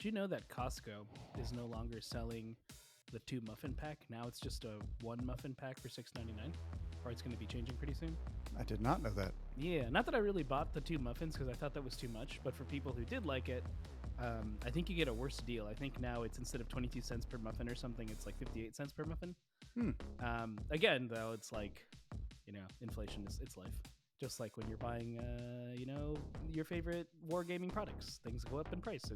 Do you know that Costco is no longer selling the 2 muffin pack? Now it's just a 1 muffin pack for $6.99, or it's going to be changing pretty soon. I did not know that. Yeah, not that I really bought the 2 muffins because I thought that was too much, but for people who did like it, I think you get a worse deal. I think now it's instead of 22 cents per muffin or something, it's like 58 cents per muffin. Hmm. Again, though, it's like, inflation is it's life. Just like when you're buying, your favorite wargaming products, things go up in price.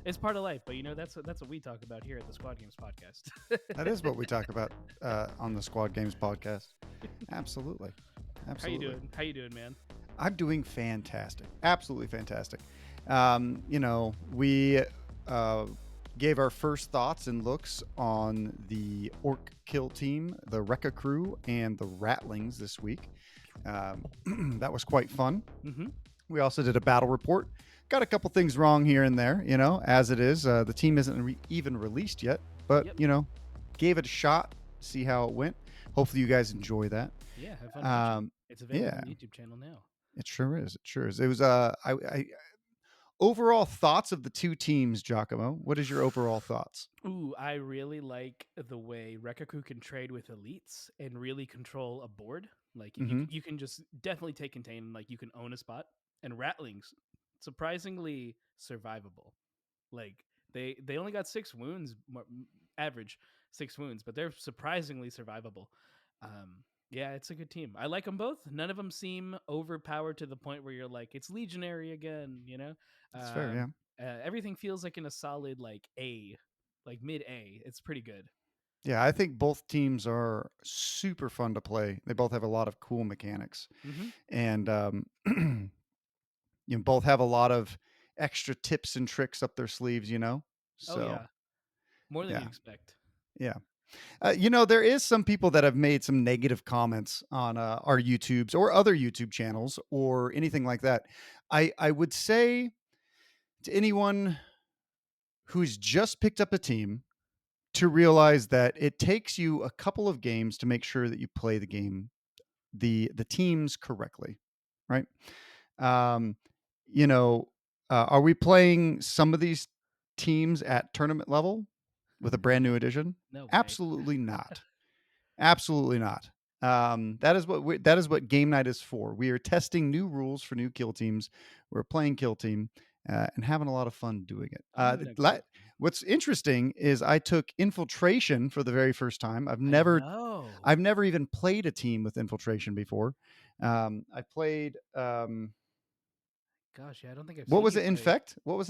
It's part of life. But that's what we talk about here at the Squad Games podcast. That is what we talk about on the Squad Games podcast. Absolutely. How you Absolutely. doing? How you doing, man? I'm doing fantastic. Absolutely fantastic. We gave our first thoughts and looks on the Orc Kill Team, the Wrecka Krew, and the Ratlings this week. That was quite fun. Mm-hmm. We also did a battle report. Got a couple things wrong here and there, as it is. The team isn't even released yet, but, Yep. Gave it a shot, see how it went. Hopefully you guys enjoy that. Yeah, have fun watching. Um, It's available yeah, on the YouTube channel now. it sure is. It sure is. It was, overall thoughts of the two teams, Giacomo. What is your overall thoughts? Ooh, I really like the way Rekaku can trade with elites and really control a board. Like Mm-hmm. you can just definitely take contain, like you can own a spot. And Ratlings, surprisingly survivable. Like they only got 6 wounds, average 6 wounds, but they're surprisingly survivable. Yeah, it's a good team. I like them both. None of them seem overpowered to the point where you're like, it's legionary again. That's fair, yeah. Everything feels like in a solid like A, like mid A. It's pretty good. Yeah, I think both teams are super fun to play. They both have a lot of cool mechanics. Mm-hmm. And both have a lot of extra tips and tricks up their sleeves. Oh So, yeah, more than yeah. you'd expect. Yeah. There is some people that have made some negative comments on our YouTubes or other YouTube channels or anything like that. I would say to anyone who's just picked up a team to realize that it takes you a couple of games to make sure that you play the teams correctly, right? Um, you know, are we playing some of these teams at tournament level with a brand new edition? No way. Absolutely not. Absolutely not. That is what game night is for. We are testing new rules for new kill teams. We're playing kill team and having a lot of fun doing it. I'm gonna go. What's interesting is I took infiltration for the very first time. I know. I've never even played a team with infiltration before. I played. Gosh, yeah, I don't think I've What seen was you it? play. Infect. What was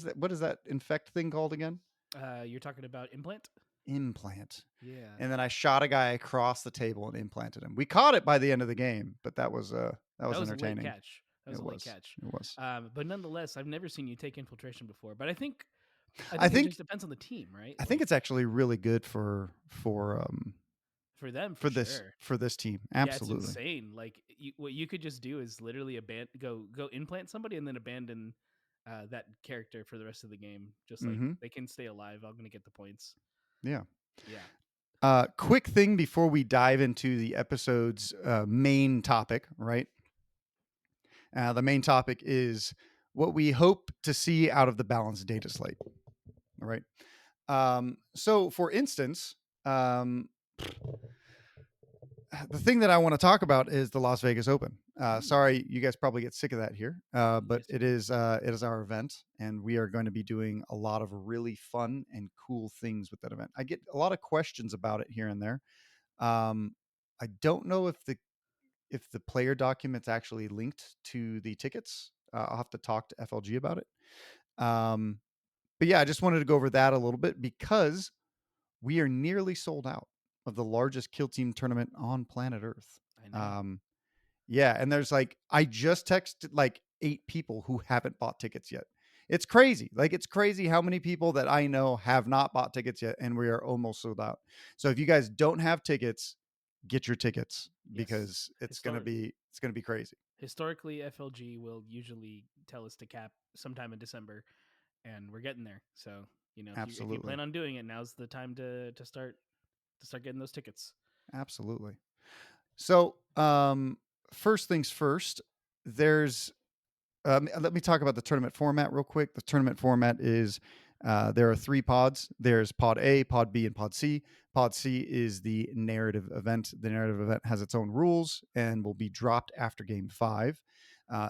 that? What is that infect thing called again? You're talking about implant? Implant. Yeah. And then I shot a guy across the table and implanted him. We caught it by the end of the game, but that That was was a late entertaining. catch. That was It a late was. catch. It was. But nonetheless, I've never seen you take infiltration before. But I I think it just think depends on the team, right? I think Like it's actually really good for them, for sure. for this team. Yeah, it's Absolutely. insane. Like what you could just do is literally go implant somebody and then abandon that character for the rest of the game. Just like Mm-hmm. they can stay alive. I'm gonna get the points. Yeah. Yeah. Quick thing before we dive into the episode's main topic, right? The main topic is what we hope to see out of the balanced data slate. All right. So, for instance, the thing that I want to talk about is the Las Vegas Open. Sorry, you guys probably get sick of that here, but Yes, we do. it is our event, and we are going to be doing a lot of really fun and cool things with that event. I get a lot of questions about it here and there. I don't know if the player document's actually linked to the tickets. I'll have to talk to FLG about it. Um, but yeah, I just wanted to go over that a little bit because we are nearly sold out of the largest kill team tournament on planet Earth. I know. Um, yeah, and there's I just texted 8 people who haven't bought tickets yet. It's crazy. It's crazy how many people that I know have not bought tickets yet, and we are almost sold out. So if you guys don't have tickets, get your tickets Yes. because it's gonna be crazy. Historically, FLG will usually tell us to cap sometime in December, and we're getting there. So if you Absolutely, plan on doing it, now's the time to start getting those tickets. absolutely. So first things first, there's Let me talk about the tournament format real quick. The tournament format is there are 3 pods. There's Pod A, Pod B, and Pod C. Pod C is the narrative event. The narrative event has its own rules and will be dropped after Game 5.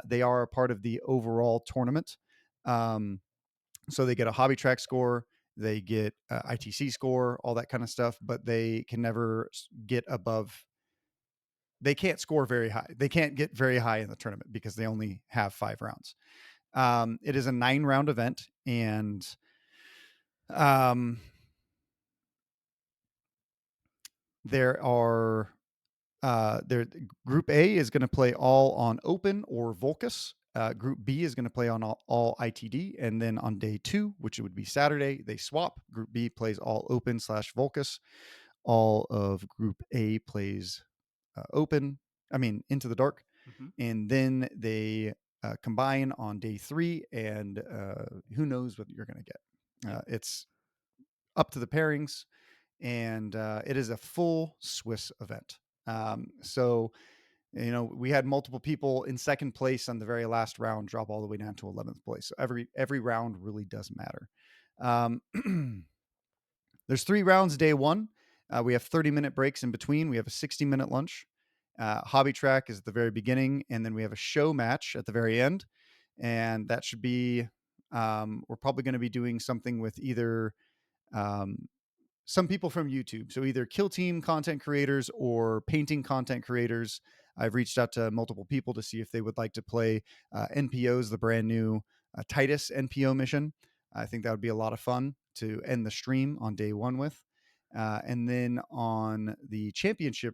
They are a part of the overall tournament. So they get a hobby track score, they get ITC score, all that kind of stuff, but they can never get above. They can't score very high. They can't get very high in the tournament because they only have 5 rounds. It is a 9-round event, and um, there are there. Group A is going to play all on open or Volcus. Group B is going to play on all ITD, and then on day 2, which would be Saturday, they swap. Group B plays all open / Volcus. All of Group A plays open. I mean, Into the Dark, Mm-hmm. and then they combine on day 3, and who knows what you're going to get. Yep. It's up to the pairings, and it is a full Swiss event. So, we had multiple people in second place on the very last round drop all the way down to 11th place. So every round really does matter. There's 3 rounds day 1. We have 30-minute breaks in between. We have a 60-minute lunch. Hobby track is at the very beginning, and then we have a show match at the very end. And that should be, we're probably going to be doing something with either um, some people from YouTube. So either Kill Team content creators or painting content creators. I've reached out to multiple people to see if they would like to play NPO's, the brand new Titus NPO mission. I think that would be a lot of fun to end the stream on day 1 with. And then on the championship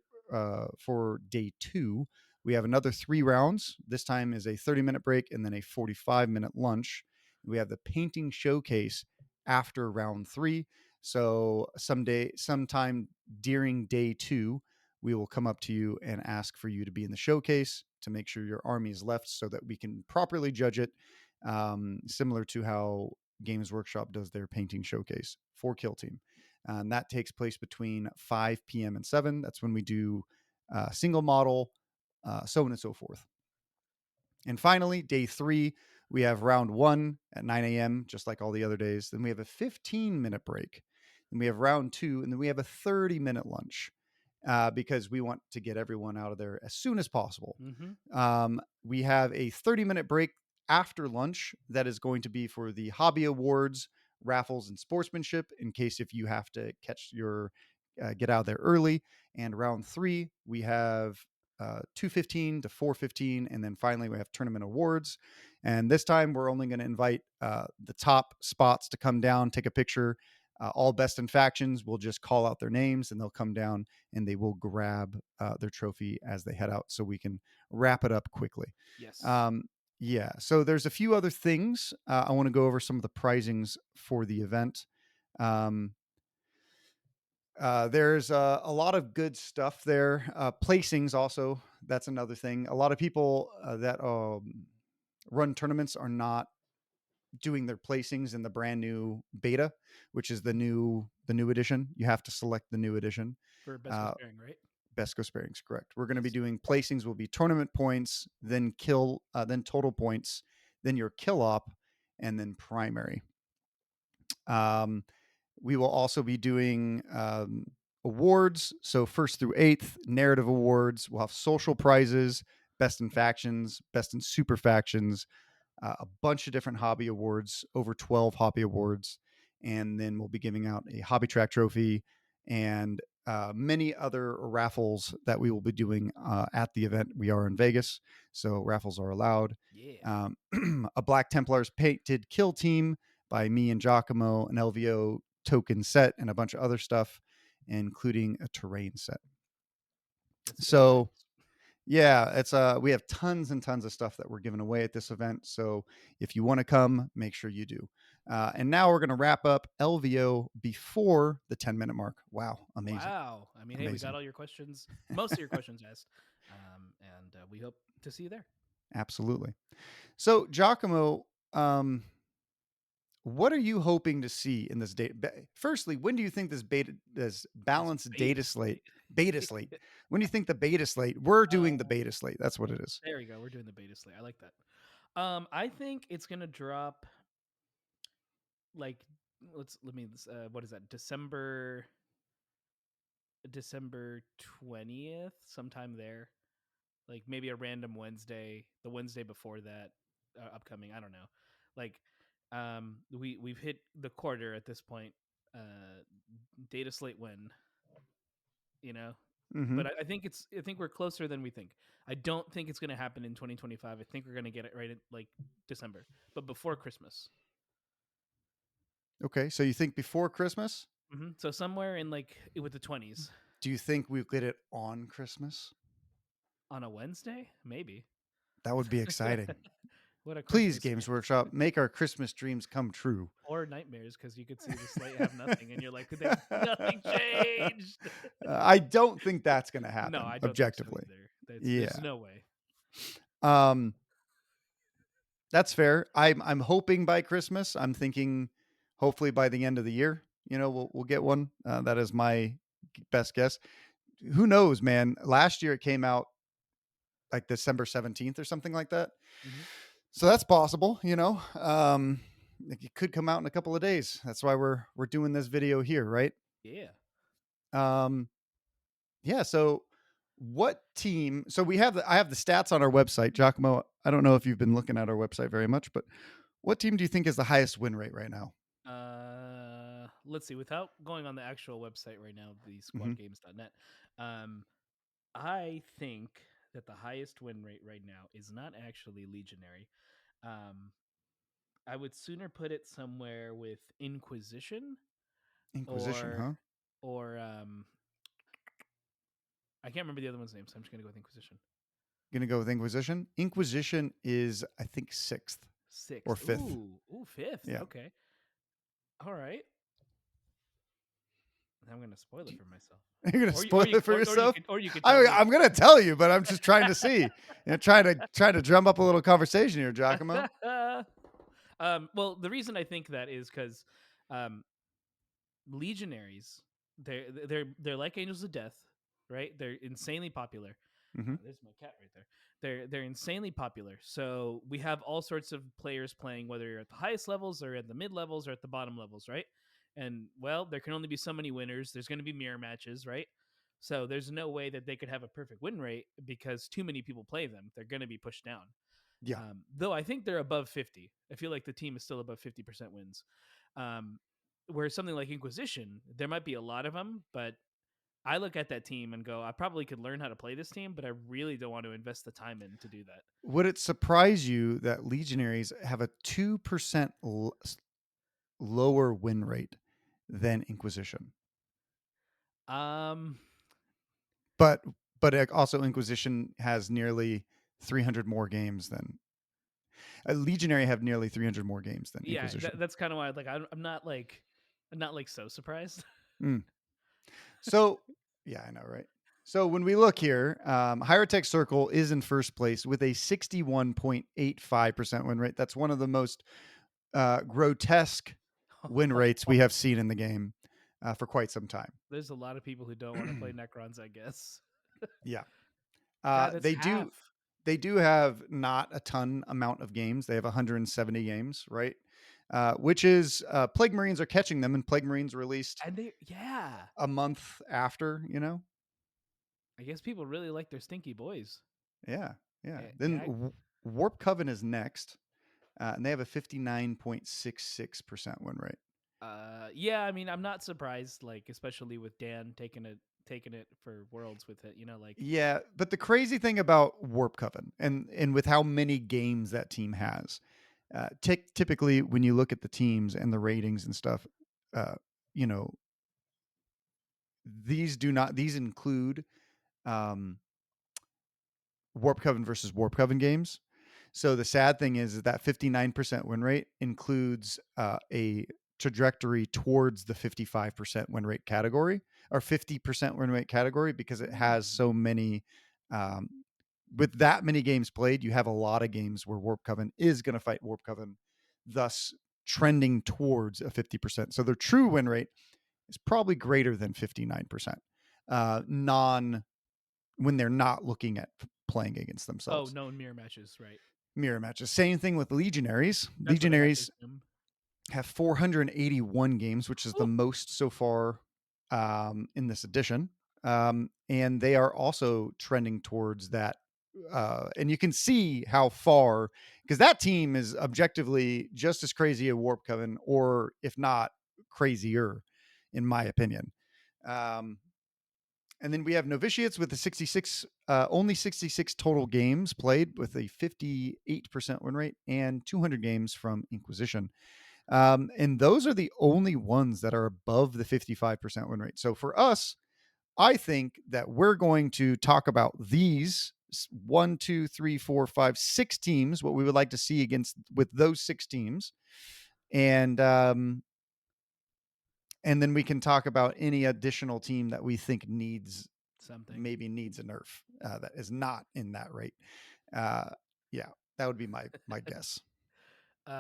for day 2, we have another 3 rounds. This time is a 30-minute break and then a 45-minute lunch. We have the painting showcase after round 3. So sometime during day 2, we will come up to you and ask for you to be in the showcase to make sure your army is left so that we can properly judge it, similar to how Games Workshop does their painting showcase for Kill Team. And that takes place between 5 p.m. and 7. That's when we do single model, so on and so forth. And finally, day 3, we have round 1 at 9 a.m., just like all the other days. Then we have a 15-minute break. Then we have round 2, and then we have a 30-minute lunch because we want to get everyone out of there as soon as possible. Mm-hmm. We have a 30-minute break after lunch that is going to be for the hobby awards, raffles, and sportsmanship in case if you have to get out of there early. And round 3, we have 2:15 to 4:15, and then finally we have tournament awards. And this time we're only going to invite the top spots to come down, take a picture. All best in factions will just call out their names, and they'll come down and they will grab their trophy as they head out, so we can wrap it up quickly. Yes. Um, yeah, so there's a few other things. I want to go over some of the prizings for the event. Um, there's a lot of good stuff there. Placings also, that's another thing. A lot of people that run tournaments are not doing their placings in the brand new beta, which is the new edition. You have to select the new edition. For best Uh, sparing, right? Best go sparings, correct. We're going to be Yes. doing placings. Will be tournament points, then then total points, then your kill op, and then primary. Um, we will also be doing awards. So first through eighth, narrative awards. We'll have social prizes, best in factions, best in super factions, a bunch of different hobby awards, over 12 hobby awards. And then we'll be giving out a hobby track trophy and many other raffles that we will be doing at the event. We are in Vegas, so raffles are allowed. Yeah. A Black Templars painted kill team by me and Giacomo, an LVO token set, and a bunch of other stuff, including a terrain set. That's very So nice. yeah, it's we have tons and tons of stuff that we're giving away at this event. So if you want to come, make sure you do. And now we're going to wrap up LVO before the 10-minute mark. Wow, amazing, Wow. I mean, hey, we got amazing. all your questions, most of your questions asked, and we hope to see you there. Absolutely. So Giacomo, what are you hoping to see in this data? Firstly, when do you think this This balanced beta data slate, beta slate? slate. When do you think the beta slate? We're doing the uh, beta slate. That's what it is. there you go. We're doing the beta slate. I like that. I think it's gonna drop like let me what is that? December 20th, sometime there. Like maybe a random Wednesday, the Wednesday before that upcoming, I don't know. Like we've hit the quarter at this point. Data slate win, you know. Hmm. But I think we're closer than we think. I don't think it's going to happen in 2025. I think we're going to get it right at like December, but before Christmas. Okay, so you think before Christmas? So somewhere in like with the 20s Do you think we'll get it on Christmas? on a Wednesday, maybe. That would be exciting. What a Please, Christmas Games gift. Workshop, make our Christmas dreams come true. Or nightmares because you could see the slate have nothing and you're like, they nothing changed. I don't think that's going to No, happen I don't think so objectively. either. There's Yeah. no way. Um, that's fair. I'm hoping by Christmas. I'm thinking hopefully by the end of the year, we'll get one. That is my best guess. Who knows, man? Last year it came out like December 17th or something like that. Hmm. So that's possible, it could come out in a couple of days. That's why we're doing this video here, right? Yeah. Um, yeah. So what team? So I have the stats on our website, Giacomo. I don't know if you've been looking at our website very much, but what team do you think is the highest win rate right now? Let's see. Without going on the actual website right now, the Hmm. squadgames.net, um, I think that the highest win rate right now is not actually Legionary. Um, I would sooner put it somewhere with Inquisition Inquisition, or huh? or I can't remember the other one's name, so I'm just gonna go with Inquisition. Gonna go with Inquisition. Inquisition is, I think, sixth or Sixth. fifth. Ooh, fifth. Yeah. Okay. All right. I'm gonna spoil it for myself. You're gonna Or spoil it for you yourself. could tell me. I'm gonna tell you, but I'm just trying to see. Trying to drum up a little conversation here, Giacomo. Well, the reason I think that is because um, legionaries, they're like angels of death, right? They're insanely popular. Hmm. There's my cat right there. They're insanely popular. So we have all sorts of players playing, whether you're at the highest levels or at the mid levels or at the bottom levels, right? And well, there can only be so many winners. There's going to be mirror matches, right? So there's no way that they could have a perfect win rate because too many people play them. They're going to be pushed down. Yeah. Though I think they're above 50. I feel like the team is still above 50% wins. Um, where something like Inquisition, there might be a lot of them, but I look at that team and go, I probably could learn how to play this team, but I really don't want to invest the time in to do that. Would it surprise you that Legionaries have a 2% lower win rate than Inquisition? Um, But also Inquisition has nearly 300 more games than Legionary have nearly 300 more games than yeah, Inquisition. that's kind of why I'm not like so surprised. Mm. So, yeah, I know, right? So when we look here, Higher Tech Circle is in first place with a 61.85% win rate. That's one of the most grotesque win rates we have seen in the game for quite some time. There's a lot of people who don't want to play Necrons, I guess. Yeah. God, that's They half. do have not a ton amount of games. They have 170 games, right? Which is Plague Marines are catching them, and Plague Marines released And yeah, a month after. I guess people really like their stinky boys. Yeah, yeah. Then Yeah, Warp Coven is next, and they have a 59.66% win rate. yeah. I mean, I'm not surprised, like especially with Dan taking it for Worlds with it. Like Yeah, but the crazy thing about Warp Coven and with how many games that team has, typically when you look at the teams and the ratings and stuff, uh, you know, these include um, Warp Coven versus Warp Coven games. So the sad thing is that 59% win rate includes a trajectory towards the 55% win rate category or 50% win rate category because it has so many. Um, with that many games played, you have a lot of games where Warp Coven is going to fight Warp Coven, thus trending towards a 50%. So their true win rate is probably greater than 59%. Non when they're not looking at playing against oh, themselves. no mirror matches, right? mirror matches. Same thing with Legionaries. That's what I had to Legionaries assume. have 481 games, which is the Ooh, most so far in this edition. And they are also trending towards that. And you can see how far, because that team is objectively just as crazy as Warp Coven, or if not crazier, in my opinion. Um, and then we have Novitiates with the 66, only 66 total games played with a 58% win rate and 200 games from Inquisition. And those are the only ones that are above the 55% win rate. So for us, I think that we're going to talk about these one, two, three, four, five, six teams, what we would like to see against with those six teams. And then we can talk about any additional team that we think something. maybe needs a nerf that is not in that rate. Uh, yeah, that would be my guess.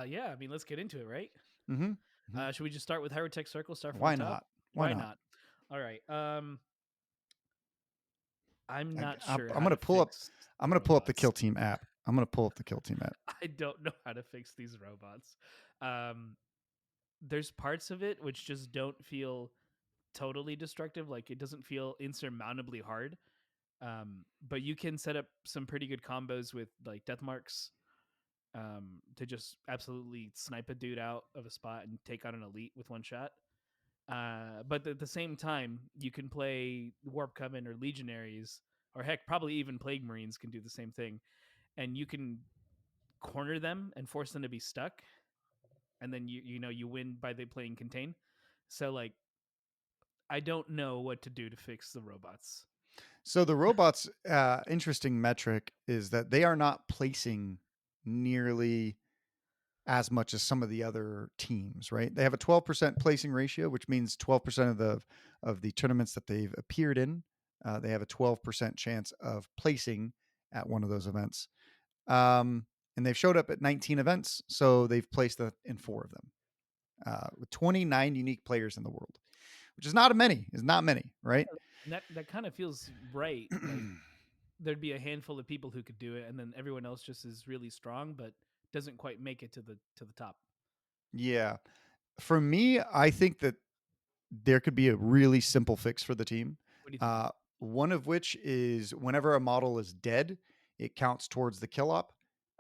Yeah, I mean, let's get into it, right? Mm-hmm. Mm-hmm. Should we just start with Hyrotech Circle? Start from the Why top. not? Why Why not? not? All right. I'm I, not I'm sure how gonna to pull up. fix I'm the gonna pull up the robots. Kill Team app. I'm gonna pull up the Kill Team app. I don't know how to fix these robots. Um, there's parts of it which just don't feel totally destructive. Like it doesn't feel insurmountably hard. But you can set up some pretty good combos with like death marks to just absolutely snipe a dude out of a spot and take out an elite with one shot. But at the same time, you can play Warp Coven or Legionaries, or heck, probably even Plague Marines can do the same thing, and you can corner them and force them to be stuck, and then you win by they playing contain. So like, I don't know what to do to fix the robots. So the robots' interesting metric is that they are not placing nearly as much as some of the other teams, right? They have a 12% placing ratio, which means 12% of the tournaments that they've appeared in, they have a 12% chance of placing at one of those events. And they've showed up at 19 events, so they've placed in four of them, with 29 unique players in the world, which is not many. Is not many, right? And that kind of feels right. Like there'd be a handful of people who could do it, and then everyone else just is really strong, but doesn't quite make it to the top. Yeah. For me, I think that there could be a really simple fix for the team. What do you think? Uh, One of which is whenever a model is dead, it counts towards the kill op.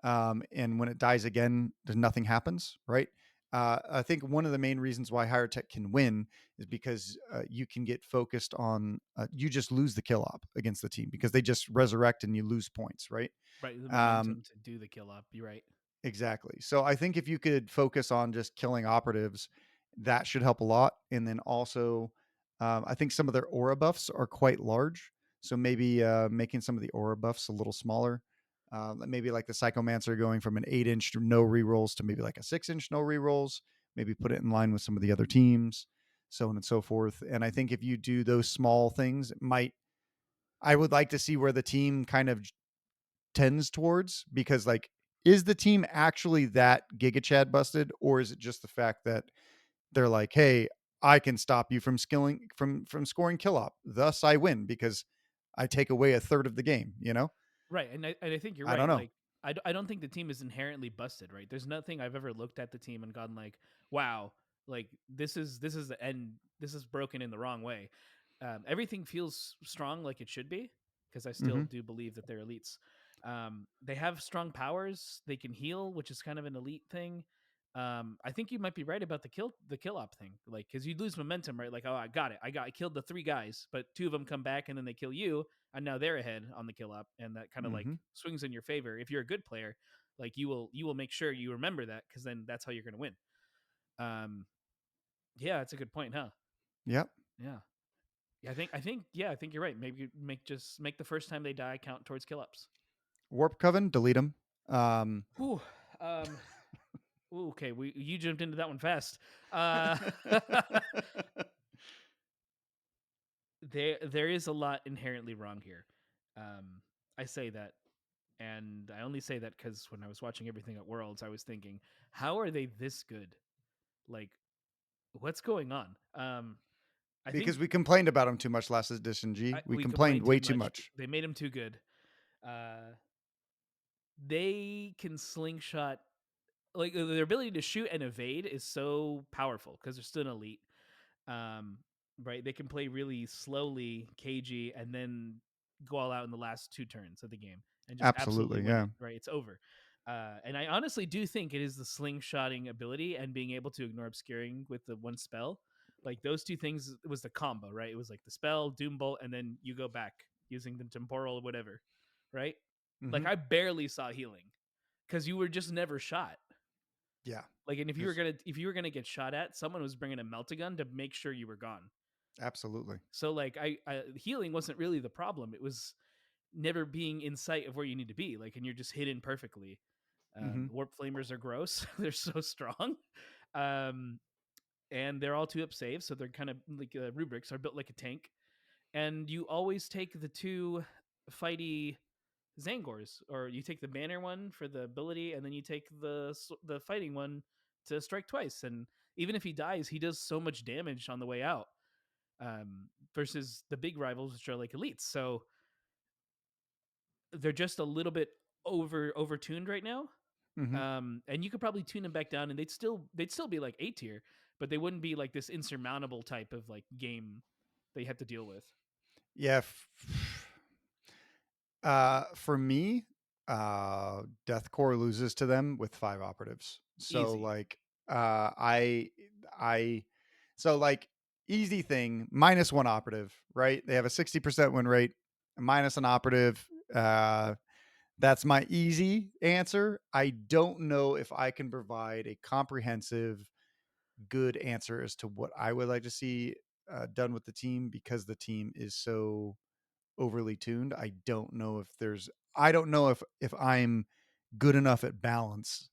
And when it dies again, there's nothing happens, right? I think one of the main reasons why higher tech can win is because you can get focused on, you just lose the kill op against the team because they just resurrect and you lose points, right? Right, the Um, momentum to do the kill up. You're right. Exactly. So I think if you could focus on just killing operatives, that should help a lot. And then also, I think some of their aura buffs are quite large. So maybe making some of the aura buffs a little smaller. Maybe like the Psychomancer going from an 8-inch no rerolls to maybe like a 6-inch no rerolls. Maybe put it in line with some of the other teams, so on and so forth. And I think if you do those small things, it might. I would like to see where the team kind of tends towards, because like, is the team actually that giga chad busted, or is it just the fact that they're like, hey, I can stop you from skilling from scoring kill op, thus I win because I take away a third of the game, Right, and I think you're I don't right. know. Like, I don't think the team is inherently busted. Right, there's nothing I've ever looked at the team and gone like, wow, like this is the end. This is broken in the wrong way. Everything feels strong like it should be because I still Mm-hmm. do believe that they're elites. They have strong powers. They can heal, which is kind of an elite thing. I think you might be right about the kill op thing, like because you lose momentum, right? Like, oh, I got it, I killed the three guys, but two of them come back and then they kill you, and now they're ahead on the kill up, and that kind of like Mm-hmm. swings in your favor. If you're a good player, like you will make sure you remember that because then that's how you're going to win. Um, yeah, that's a good point, huh? Yep. Yeah, yeah. I think you're right. Maybe make the first time they die count towards kill ups. Warp Coven, delete them. um Ooh, um, ooh, okay. You jumped into that one fast. Uh, there is a lot inherently wrong here. I say that, and I only say that because when I was watching everything at Worlds, I was thinking, how are they this good? Like, what's going on? I think because we complained about them too much last edition. We we complained complained too way too much. much. They made him too good. Uh, they can slingshot. Like their ability to shoot and evade is so powerful because they're still an elite. Um, right? They can play really slowly, cagey, and then go all out in the last two turns of the game and just absolutely Absolutely, win yeah. it. Right? It's over. And I honestly do think it is the slingshotting ability and being able to ignore obscuring with the one spell. Like those two things was the combo, right? It was like the spell, Doom Bolt, and then you go back using the temporal, whatever, right? Like Mhm. I barely saw healing because you were just never shot. Yeah. Like, and Just if you were gonna get shot at, someone was bringing a meltagun to make sure you were gone. absolutely. So like, healing wasn't really the problem. It was never being in sight of where you need to be. Like, and you're just hidden perfectly. Mhm. Warp flamers are gross. They're so strong, um, and they're all two up saves. So they're kind of like rubrics are built like a tank. And you always take the two fighty Zangors, or you take the banner one for the ability, and then you take the fighting one to strike twice. And even if he dies, he does so much damage on the way out. Versus the big rivals, which are like elites, so they're just a little bit overtuned right now. Mhm. And you could probably tune them back down, and they'd still be like A tier, but they wouldn't be like this insurmountable type of like game that you have to deal with. Yeah, for me, Deathcore loses to them with 5 operatives. So, Easy, like, I so, like, easy thing, -1 operative, right? They have a 60% win rate, minus an operative, that's my easy answer. I don't know if I can provide a comprehensive, good answer as to what I would like to see, done with the team because the team is so overly tuned. I don't know if I'm good enough at balance,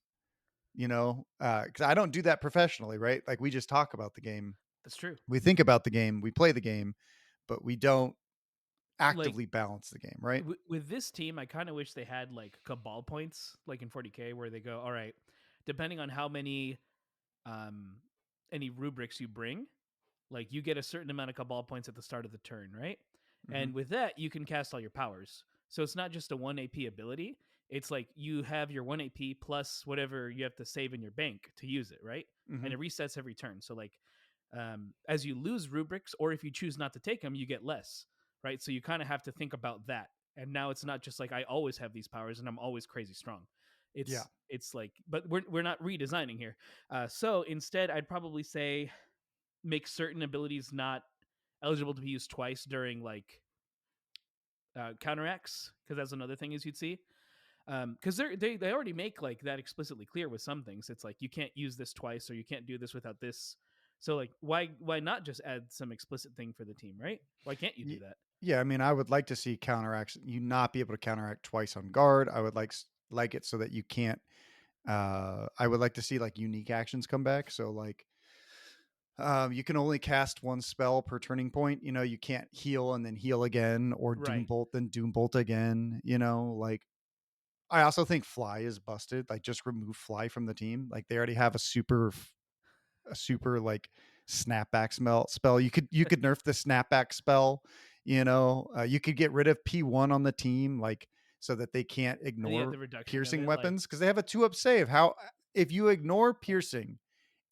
because I don't do that professionally, right? Like we just talk about the game, that's true. we think about the game, we play the game, but we don't Like actively balance the game, right? with this team, I kind of wish they had like cabal points, like in 40K, where they go, all right, depending on how many um any rubrics you bring, like you get a certain amount of cabal points at the start of the turn, right? Hmm. And with that, you can cast all your powers. So it's not just a 1 AP ability. It's like you have your 1 AP plus whatever you have to save in your bank to use it, right? Hmm. And it resets every turn. So like as you lose rubrics, or if you choose not to take them, you get less, right? So you kind of have to think about that. And now it's not just like I always have these powers and I'm always crazy strong. Yeah. It's like, but we're not redesigning here. So instead, I'd probably say make certain abilities not eligible to be used twice during like counteracts, because that's another thing is you'd see because they already make like that explicitly clear with some things. It's like you can't use this twice or you can't do this without this. So like why not just add some explicit thing for the team, right? Why can't you do Ye- that? yeah, I mean, I would like to see counteracts. You not be able to counteract twice on guard. I would like it so that you can't. I would like to see like unique actions come back. So like you can only cast one spell per turning point. You can't heal and then heal again, or Doom Right. Bolt then Doom Bolt again. Like I also think Fly is busted. Like just remove Fly from the team. Like they already have a super like snapback spell. You could nerf the snapback spell. You could get rid of P1 on the team, like so that they can't And yeah, ignore the reduction of piercing it, like weapons because they have a 2-up save. How if you ignore piercing,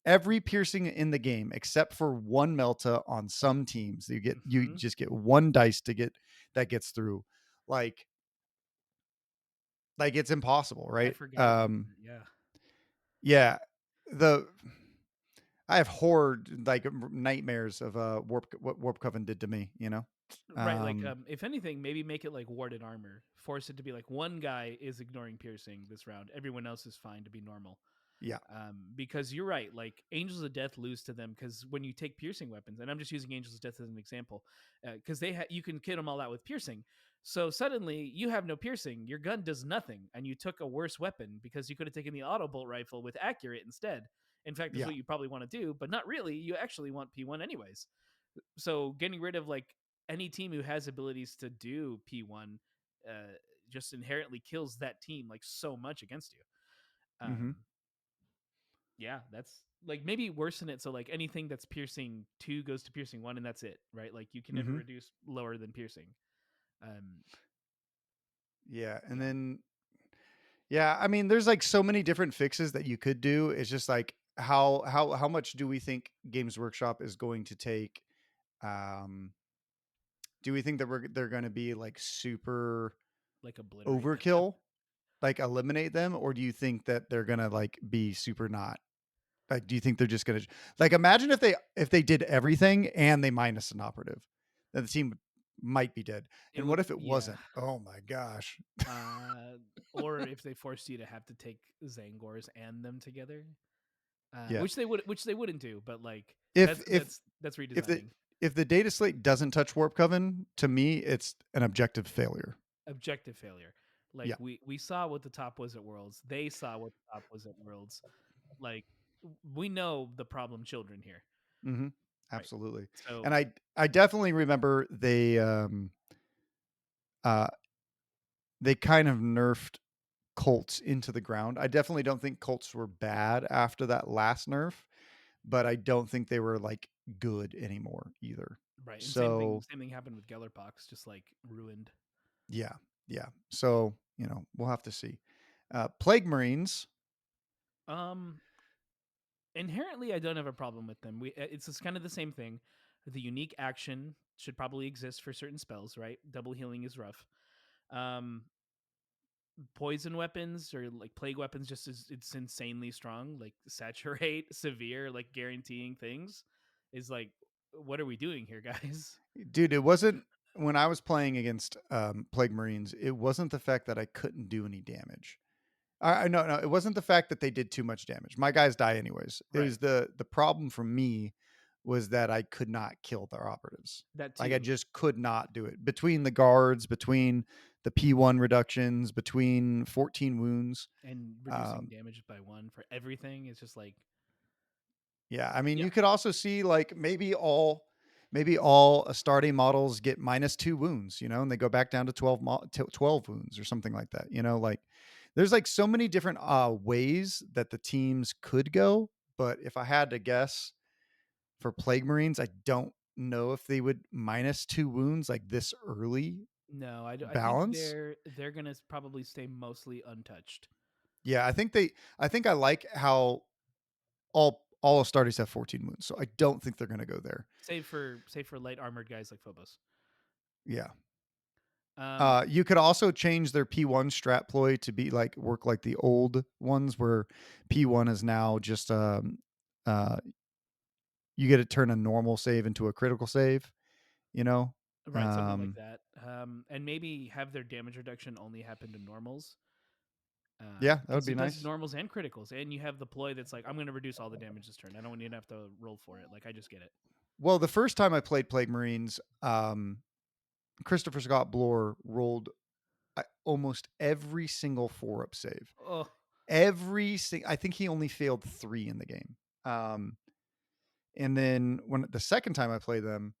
every piercing in the game except for one melta on some teams, you mhm, just get one dice to get that gets through. Like like it's impossible, I right? forgot about that. Yeah. Yeah. The I have horror like nightmares of what Warp Coven did to me. Right, like, Um if anything, maybe make it like warded armor. Force it to be like one guy is ignoring piercing this round. Everyone else is fine to be normal. yeah. Because you're right, like Angels of Death lose to them because when you take piercing weapons, and I'm just using Angels of Death as an example, because you can kit them all out with piercing. So suddenly you have no piercing, your gun does nothing, and you took a worse weapon because you could have taken the auto bolt rifle with accurate instead. In fact, that's Yeah. what you probably want to do, but not really. You actually want P1 anyways. So getting rid of like any team who has abilities to do P1 uh, just inherently kills that team like so much against you. Mhm. Um, yeah, that's like maybe worsen it so like anything that's piercing 2 goes to piercing 1 and that's it, right? Like you can never Mhm. reduce lower than piercing. Um, Yeah, and yeah. then Yeah, I mean, there's like so many different fixes that you could do. It's just like how much do we think Games Workshop is going to take? Um, do we think that they're going to be like super Like obliterate them. overkill, like eliminate them, or do you think that they're going to like be super not? Like, do you think they're just going to like imagine if they did everything and they minus an operative, then the team might be dead. It And what would, if it yeah. wasn't? Oh my gosh. Uh, or if they forced you to have to take Zangors and them together, Yeah. which they wouldn't do, but like If that's if that's if the redesigning. if the data slate doesn't touch warp coven, to me it's an objective failure. Objective failure. Like Yeah. we saw what the top was at Worlds. They saw what the top was at Worlds. Like we know the problem children here, Hmm. right? Absolutely. So And I definitely remember uh they kind of nerfed Colts into the ground. I definitely don't think Colts were bad after that last nerf, but I don't think they were like good anymore either. right, and So same thing happened with Gellerpox, just like ruined. yeah, yeah. So we'll have to see. Plague Marines. Um, Inherently, I don't have a problem with them. It's just kind of the same thing. The unique action should probably exist for certain spells, right? Double healing is rough. Um, Poison weapons or like plague weapons just is it's insanely strong. Like saturate, severe, like guaranteeing things is like, what are we doing here, guys? Dude, it wasn't when I was playing against Plague Marines, it wasn't the fact that I couldn't do any damage. No, it wasn't the fact that they did too much damage. My guys die anyways. It Right. was the problem for me was that I could not kill their operatives. That Like I too. just could not do it. Between the guards, between the P1 reductions, between 14 wounds. And reducing Um, damage by one for everything. It's just like, yeah, I mean, yeah, you could also see like maybe all Astarte models get -2 wounds, and they go back down to 12 wounds or something like that. Like there's like so many different ways that the teams could go, but if I had to guess for Plague Marines, I don't know if they would -2 wounds like this early no, I think balance. they're gonna probably stay mostly untouched. Yeah, I think I like how all Astartes have 14 wounds, so I don't think they're going to go there. Save for light armored guys like Phobos. Yeah. Um, You could also change their P1 strat ploy to be like work like the old ones where P1 is now just uh you get to turn a normal save into a critical save, you know? right, something like Um that. And maybe have their damage reduction only happen to normals. yeah, that would Because be it does nice. normals and criticals, and you have the ploy that's like, I'm going to reduce all the damage this turn. I don't even have to roll for it. Like I just get it. Well, the first time I played Plague Marines, Christopher Scott Bloor rolled almost every single 4-up save. Oh, I think he only failed 3 in the game. And then when the second time I played them,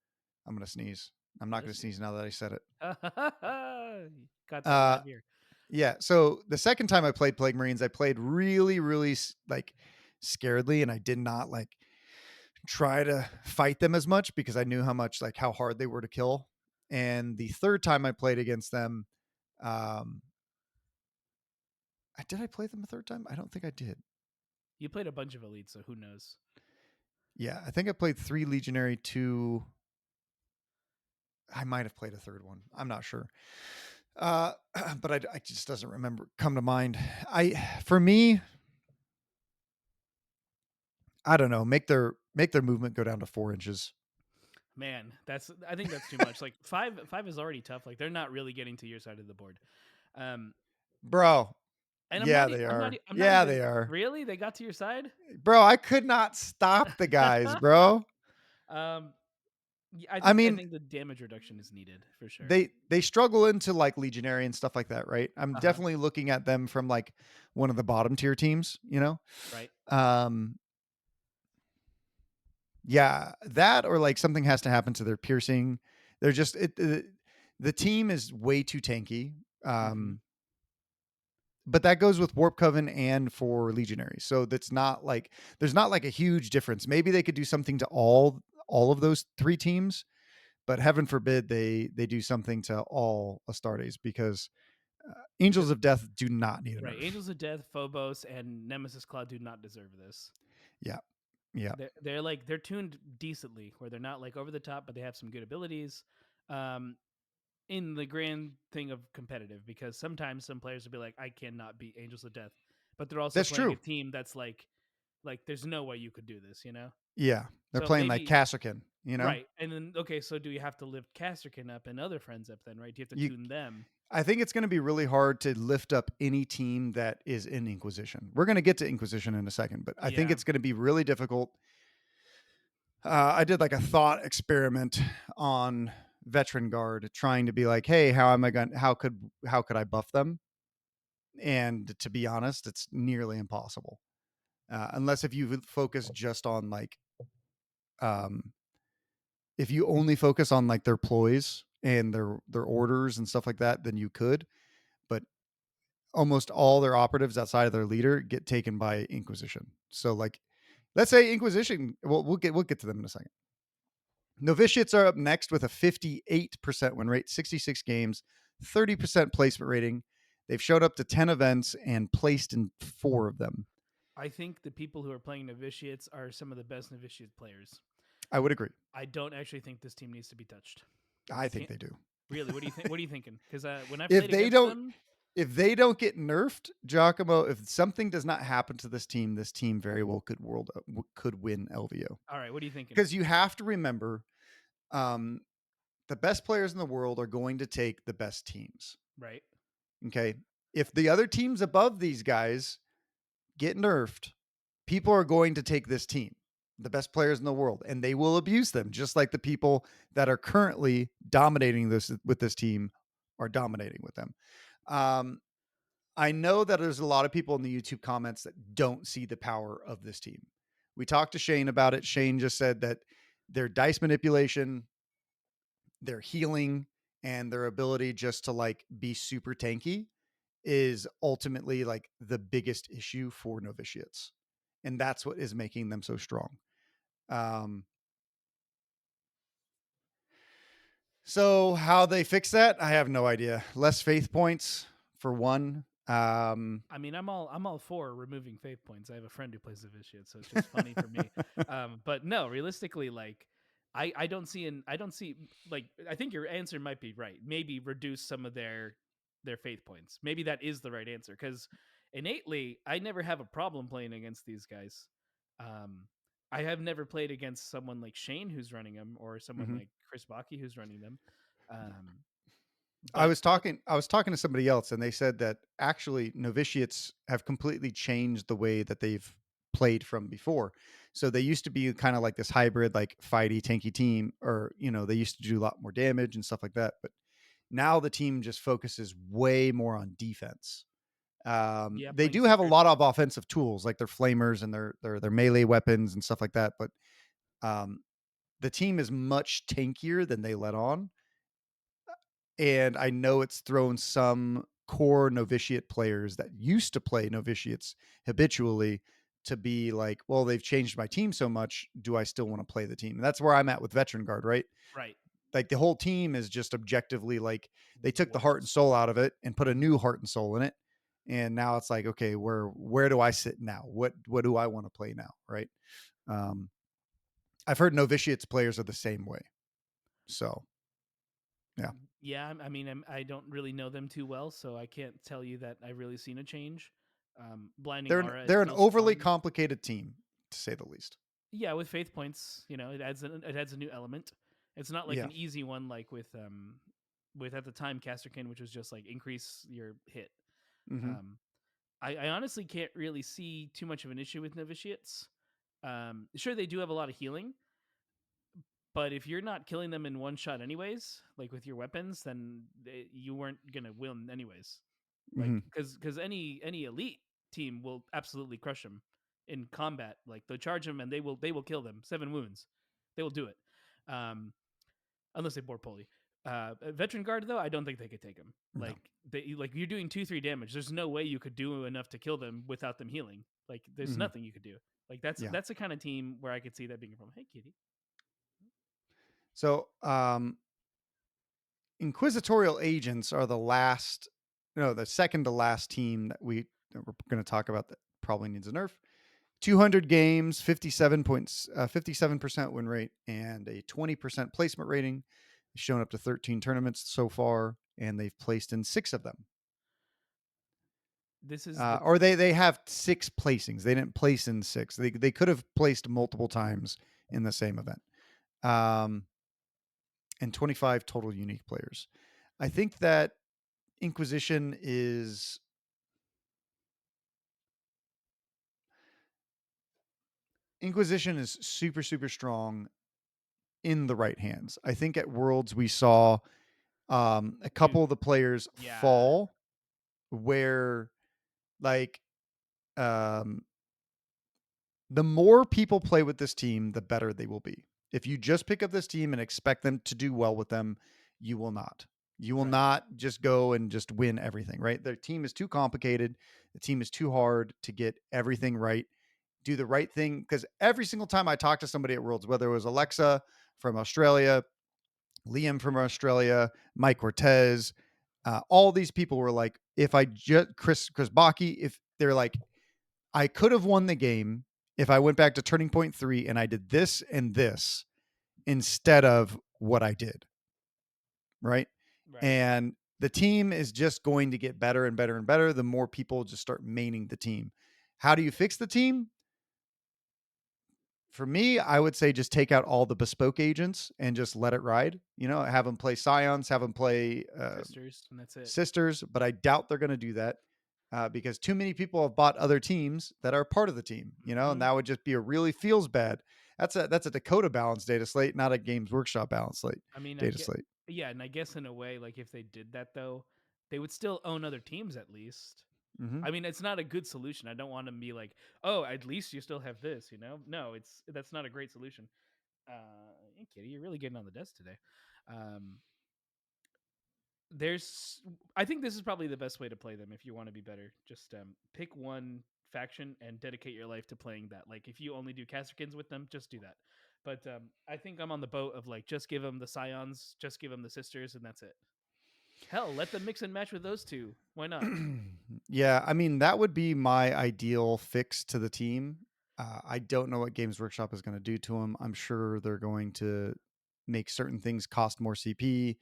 I'm gonna sneeze. I'm not gonna bless you. sneeze now that I said it. Got that Uh, live here. yeah. So the second time I played Plague Marines, I played really, really like scaredly, and I did not like try to fight them as much because I knew how much like how hard they were to kill. And the third time I played against them, um, did I play them a third time? I don't think I did. You played a bunch of elites, so who knows? Yeah, I think I played 3 Legionary, 2. I might have played a third one. I'm not sure. Uh, but I just doesn't remember come to mind. For me, I don't know. Make their movement go down to 4 inches, Man, I think that's too much. Like five is already tough. Like they're not really getting to your side of the board. Um, bro. and Yeah, they are. I'm not Yeah, even they are, really. They got to your side. bro. I could not stop the guys, bro. um, I I mean, think the damage reduction is needed for sure. they struggle into like Legionary and stuff like that, right? I'm Uh huh. definitely looking at them from like one of the bottom tier teams, Right. Um, yeah, that or like something has to happen to their piercing. They're just the team is way too tanky. Mm-hmm. But that goes with Warp Coven and for Legionary. So that's not like there's not like a huge difference. Maybe they could do something to all of those 3 teams, but heaven forbid they do something to all Astartes because Angels because of Death do not need a right, nerf. Angels of Death, Phobos, and Nemesis Claw do not deserve this. Yeah, yeah, They're like they're tuned decently, where they're not like over the top, but they have some good abilities. Um, in the grand thing of competitive, because sometimes some players will be like, I cannot beat Angels of Death, but they're also that's playing a true. team that's like there's no way you could do this, you know? Yeah, they're So playing like maybe Kasserkin, you know. right. And then okay, so do you have to lift Casterkin up and other friends up then, right? Do you have to You, tune them? I think it's going to be really hard to lift up any team that is in Inquisition. We're going to get to Inquisition in a second, but I think Yeah. it's going to be really difficult. I did like a thought experiment on Veteran Guard, trying to be like, hey, how am I going? How could I buff them? And to be honest, it's nearly impossible, unless if you focus just on like, um, if you only focus on like their ploys and their orders and stuff like that, then you could. But almost all their operatives outside of their leader get taken by Inquisition. So like, let's say Inquisition. Well, we'll get to them in a second. Novitiates are up next with a 58% win rate, 66 games, 30% placement rating. They've showed up to 10 events and placed in 4 of them. I think the people who are playing novitiates are some of the best novitiate players. I would agree. I don't actually think this team needs to be touched. I I think can't they do. really. What do you think? What are you thinking? Because when I If played they against don't them, if they don't get nerfed, Giacomo, if something does not happen to this team very well could win LVO. all right. What are you thinking? Because you have to remember, um, the best players in the world are going to take the best teams. Right. Okay. If the other teams above these guys get nerfed, people are going to take this team, the best players in the world, and they will abuse them, just like the people that are currently dominating this with this team are dominating with them. Um, I know that there's a lot of people in the YouTube comments that don't see the power of this team. We talked to Shane about it. Shane just said that their dice manipulation, their healing, and their ability just to like be super tanky is ultimately like the biggest issue for novitiates. And that's what is making them so strong. Um, so how they fix that, I have no idea. Less faith points for one. I mean, I'm all for removing faith points. I have a friend who plays novitiate, so it's just funny for me. But no, realistically, like I don't see like I think your answer might be right. Maybe reduce some of their faith points. Maybe that is the right answer because innately, I never have a problem playing against these guys. Um, I have never played against someone like Shane who's running them or someone Mhm. like Chris Baki who's running them. Um, I but was talking to somebody else and they said that actually novitiates have completely changed the way that they've played from before. So they used to be kind of like this hybrid, like fighty, tanky team, or they used to do a lot more damage and stuff like that. But now the team just focuses way more on defense. yeah, They playing do have a secure. lot of offensive tools, like their flamers and their melee weapons and stuff like that. But um, the team is much tankier than they let on, and I know it's thrown some core novitiate players that used to play novitiates habitually to be like, well, they've changed my team so much. Do I still want to play the team? And that's where I'm at with Veteran Guard, right? Right. Like the whole team is just objectively like they took the heart and Worse. soul out of it and put a new heart and soul in it. And now it's like, okay, where do I sit now? What do I want to play now? Right. Um, I've heard novitiates players are the same way. So yeah. Yeah, I mean, I don't really know them too well, so I can't tell you that I've really seen a change. Blinding Aura is They're an still overly strong. complicated team, to say the least. Yeah, with faith points, it adds a new element. It's not like Yeah. an easy one like with at the time Casterkin, which was just like increase your hit. Hmm. Um, I honestly can't really see too much of an issue with novitiates. Sure, they do have a lot of healing, but if you're not killing them in one shot anyways, like with your weapons, then you weren't gonna win anyways. Like Hmm. because any elite team will absolutely crush them in combat. Like they'll charge them and they will kill them. 7 wounds, they will do it. Um, unless they bore pulley. Veteran guard though, I don't think they could take him. No. Like you're doing 2-3 damage. There's no way you could do enough to kill them without them healing. Like there's Hmm. nothing you could do. Like that's Yeah. that's the kind of team where I could see that being a problem. Hey, kitty. So inquisitorial agents are the last no, the second to last team that we're going to talk about that probably needs a nerf. 200 games, 57% win rate, and a 20% placement rating. They've shown up to 13 tournaments so far, and they've placed in 6 of them. This is the Or they have 6 placings. They didn't place in 6. They could have placed multiple times in the same event. Um, and 25 total unique players. I think that Inquisition is super super strong in the right hands. I think at Worlds we saw a couple dude. of the players Yeah, fall where like um, the more people play with this team, the better they will be. If you just pick up this team and expect them to do well with them, you will not. You will right, not just go and just win everything, right? Their team is too complicated. The team is too hard to get everything right. Do the right thing. Because every single time I talk to somebody at Worlds, whether it was Alexa from Australia, Liam from Australia, Mike Cortez, all these people were like, if I just Chris Baki, if they're like, I could have won the game if I went back to turning point 3 and I did this and this instead of what I did, right? right. And the team is just going to get better and better and better the more people just start maining the team. How do you fix the team? For me, I would say just take out all the bespoke agents and just let it ride. You know, have them play Scions, have them play Sisters, and that's it. Sisters, but I doubt they're going to do that because too many people have bought other teams that are part of the team. You know, and Hmm. that would just be a really feels bad. That's a Dakotah balance data slate, not a Games Workshop balance slate I mean, I data get, slate. yeah, and I guess in a way, like if they did that though, they would still own other teams at least. Mm-hmm. I mean, it's not a good solution. I don't want to be like, oh, at least you still have this, you know? No, that's not a great solution. Hey, Kitty, you're really getting on the desk today. Um, there's, I think this is probably the best way to play them if you want to be better. Just pick one faction and dedicate your life to playing that. Like, if you only do Casterkins with them, just do that. But I think I'm on the boat of like, just give them the Scions, just give them the Sisters, and that's it. Hell, let them mix and match with those two. Why not? Yeah, I mean that would be my ideal fix to the team. I don't know what Games Workshop is going to do to them. I'm sure they're going to make certain things cost more CP.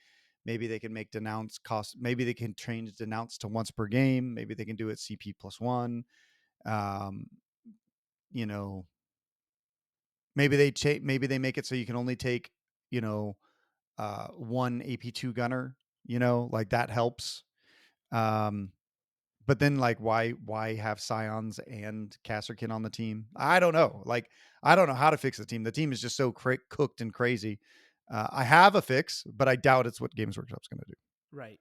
Maybe they can make denounce cost. Maybe they can change denounce to once per game. Maybe they can do it CP plus one. Um, you know, maybe they make it so you can only take you know one AP2 gunner. You know, like that helps. Um, but then like why have Scions and Casterkin on the team? I don't know. Like I don't know how to fix the team. The team is just so cooked and crazy. I have a fix, but I doubt it's what Games Workshop's going to do. Right.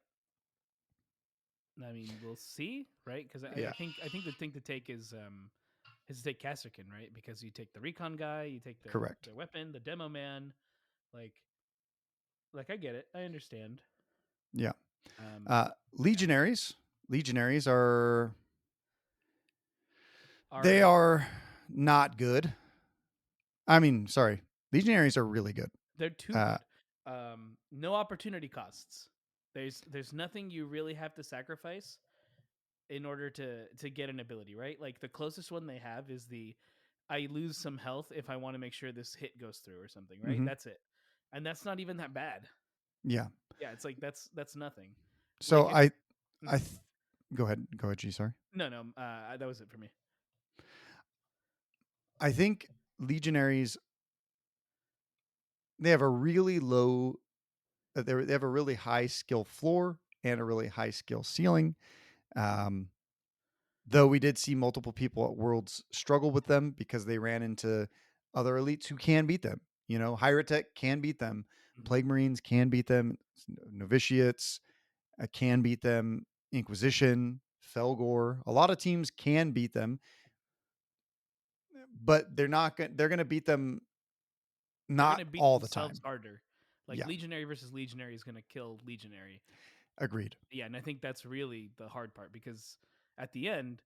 I mean, we'll see, right? Because I Yeah, think the thing to take is to take Casterkin, right? Because you take the recon guy, you take correct. their weapon, the demo man, like I get it, I understand. Yeah. Um, yeah, Legionaries. Legionaries are they are are not good. I mean, sorry. Legionaries are really good. they're too Uh, good. No opportunity costs. There's nothing you really have to sacrifice in order to get an ability, right? Like the closest one they have is the I lose some health if I want to make sure this hit goes through or something, right? mhm. That's it. And that's not even that bad. Yeah. Yeah, it's like that's nothing. So Like if I mhm. go ahead. Go ahead, G. Sorry. No, no, that was it for me. I think Legionaries they have a really low they have a really high skill floor and a really high skill ceiling. Um, though we did see multiple people at Worlds struggle with them because they ran into other elites who can beat them. You know, Hyrotech can beat them, Hmm. Plague Marines can beat them, Novitiates can beat them, Inquisition, Felgor. A lot of teams can beat them, but they're not going. They're going to beat them They're not gonna beat all the themselves time. harder. Like Yeah, Legionary versus Legionary is gonna kill Legionary. agreed. Yeah, and I think that's really the hard part because at the end,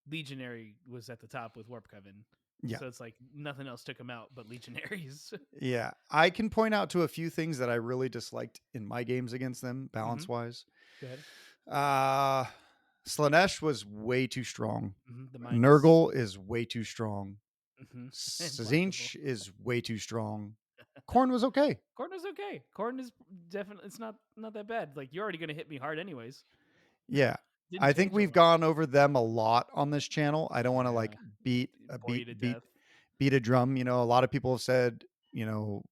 Legionary was at the top with Warp Coven. Yeah. So it's like nothing else took him out but Legionaries. Yeah, I can point out to a few things that I really disliked in my games against them, Hmm. balance wise. Go ahead. Uh, Slanesh was way too strong. The minus. Nurgle is way too strong. And blockable. Zinch is way too strong. Corn was okay. Corn is okay. Corn is definitely, it's not that bad. Like, you're already gonna hit me hard anyways. Yeah. Didn't I think change a we've lot. gone over them a lot on this channel. I don't want to Yeah, like beat a bore you beat to beat death. beat a drum. A lot of people have said, you know,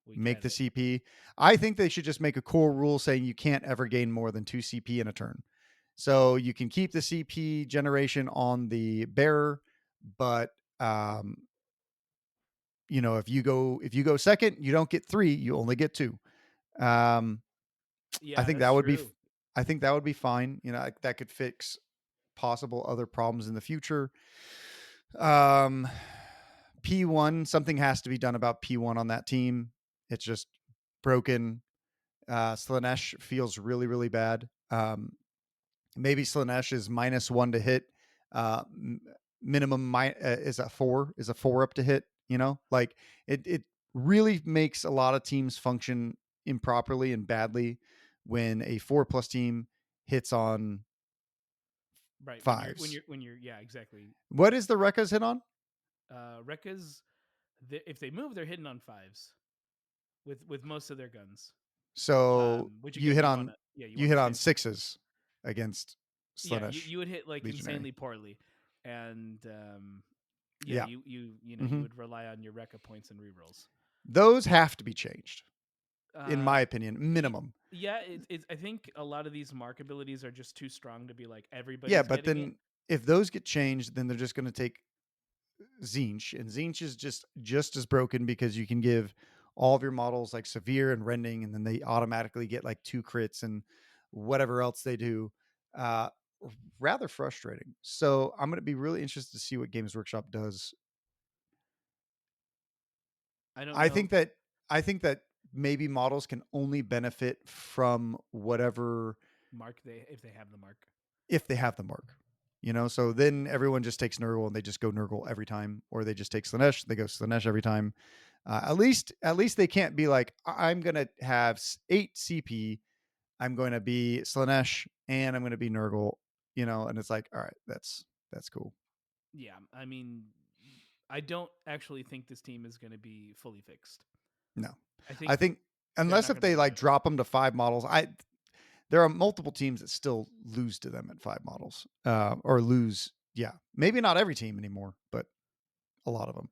We make get the it. CP. I think they should just make a core rule saying you can't ever gain more than 2 CP in a turn. So you can keep the CP generation on the bearer, but um, if you go second, you don't get 3, you only get 2. Um, I Yeah, think that's that would be true. I think that would be fine. That could fix possible other problems in the future. Um, P1, something has to be done about P1 on that team. It's just broken. Slanesh feels really, really bad. Maybe Slanesh is -1 to hit. Minimum is a four up to hit. Like it really makes a lot of teams function improperly and badly when a 4+ team hits on Right. fives. Yeah, exactly. What is the Rekka's hit on? Rekkas, if they move, they're hitting on fives with most of their guns. So Which you again, hit on you you want hit to on stand firm. sixes against Yeah, Slanesh you would hit like Legionary. insanely poorly, and yeah, Yeah. you hmm would rely on your Rekka points and rerolls. Those have to be changed, in Uh, my opinion, minimum. yeah, I think a lot of these mark abilities are just too strong to be like Yeah, everybody's but getting it. then if those get changed, then they're just going to take Zinch, and Zinch is just as broken because you can give all of your models like severe and rending, and then they automatically get like 2 crits and whatever else they do. Uh, Rather frustrating. So I'm going to be really interested to see what Games Workshop does. I don't I know think that I think that maybe models can only benefit from whatever mark they if they have the mark. if they have the mark. So then everyone just takes Nurgle and they just go Nurgle every time, or they just take Slanesh, they go Slanesh every time. At least they can't be like, I'm gonna have 8 CP, I'm going to be Slanesh, and I'm going to be Nurgle. And it's like, all right, that's cool. Yeah, I mean, I don't actually think this team is going to be fully fixed. No, I I think think they're unless not if going to be they able to like get there. drop them to 5 models, there are multiple teams that still lose to them at 5 models, or lose. Yeah, maybe not every team anymore, but a lot of them.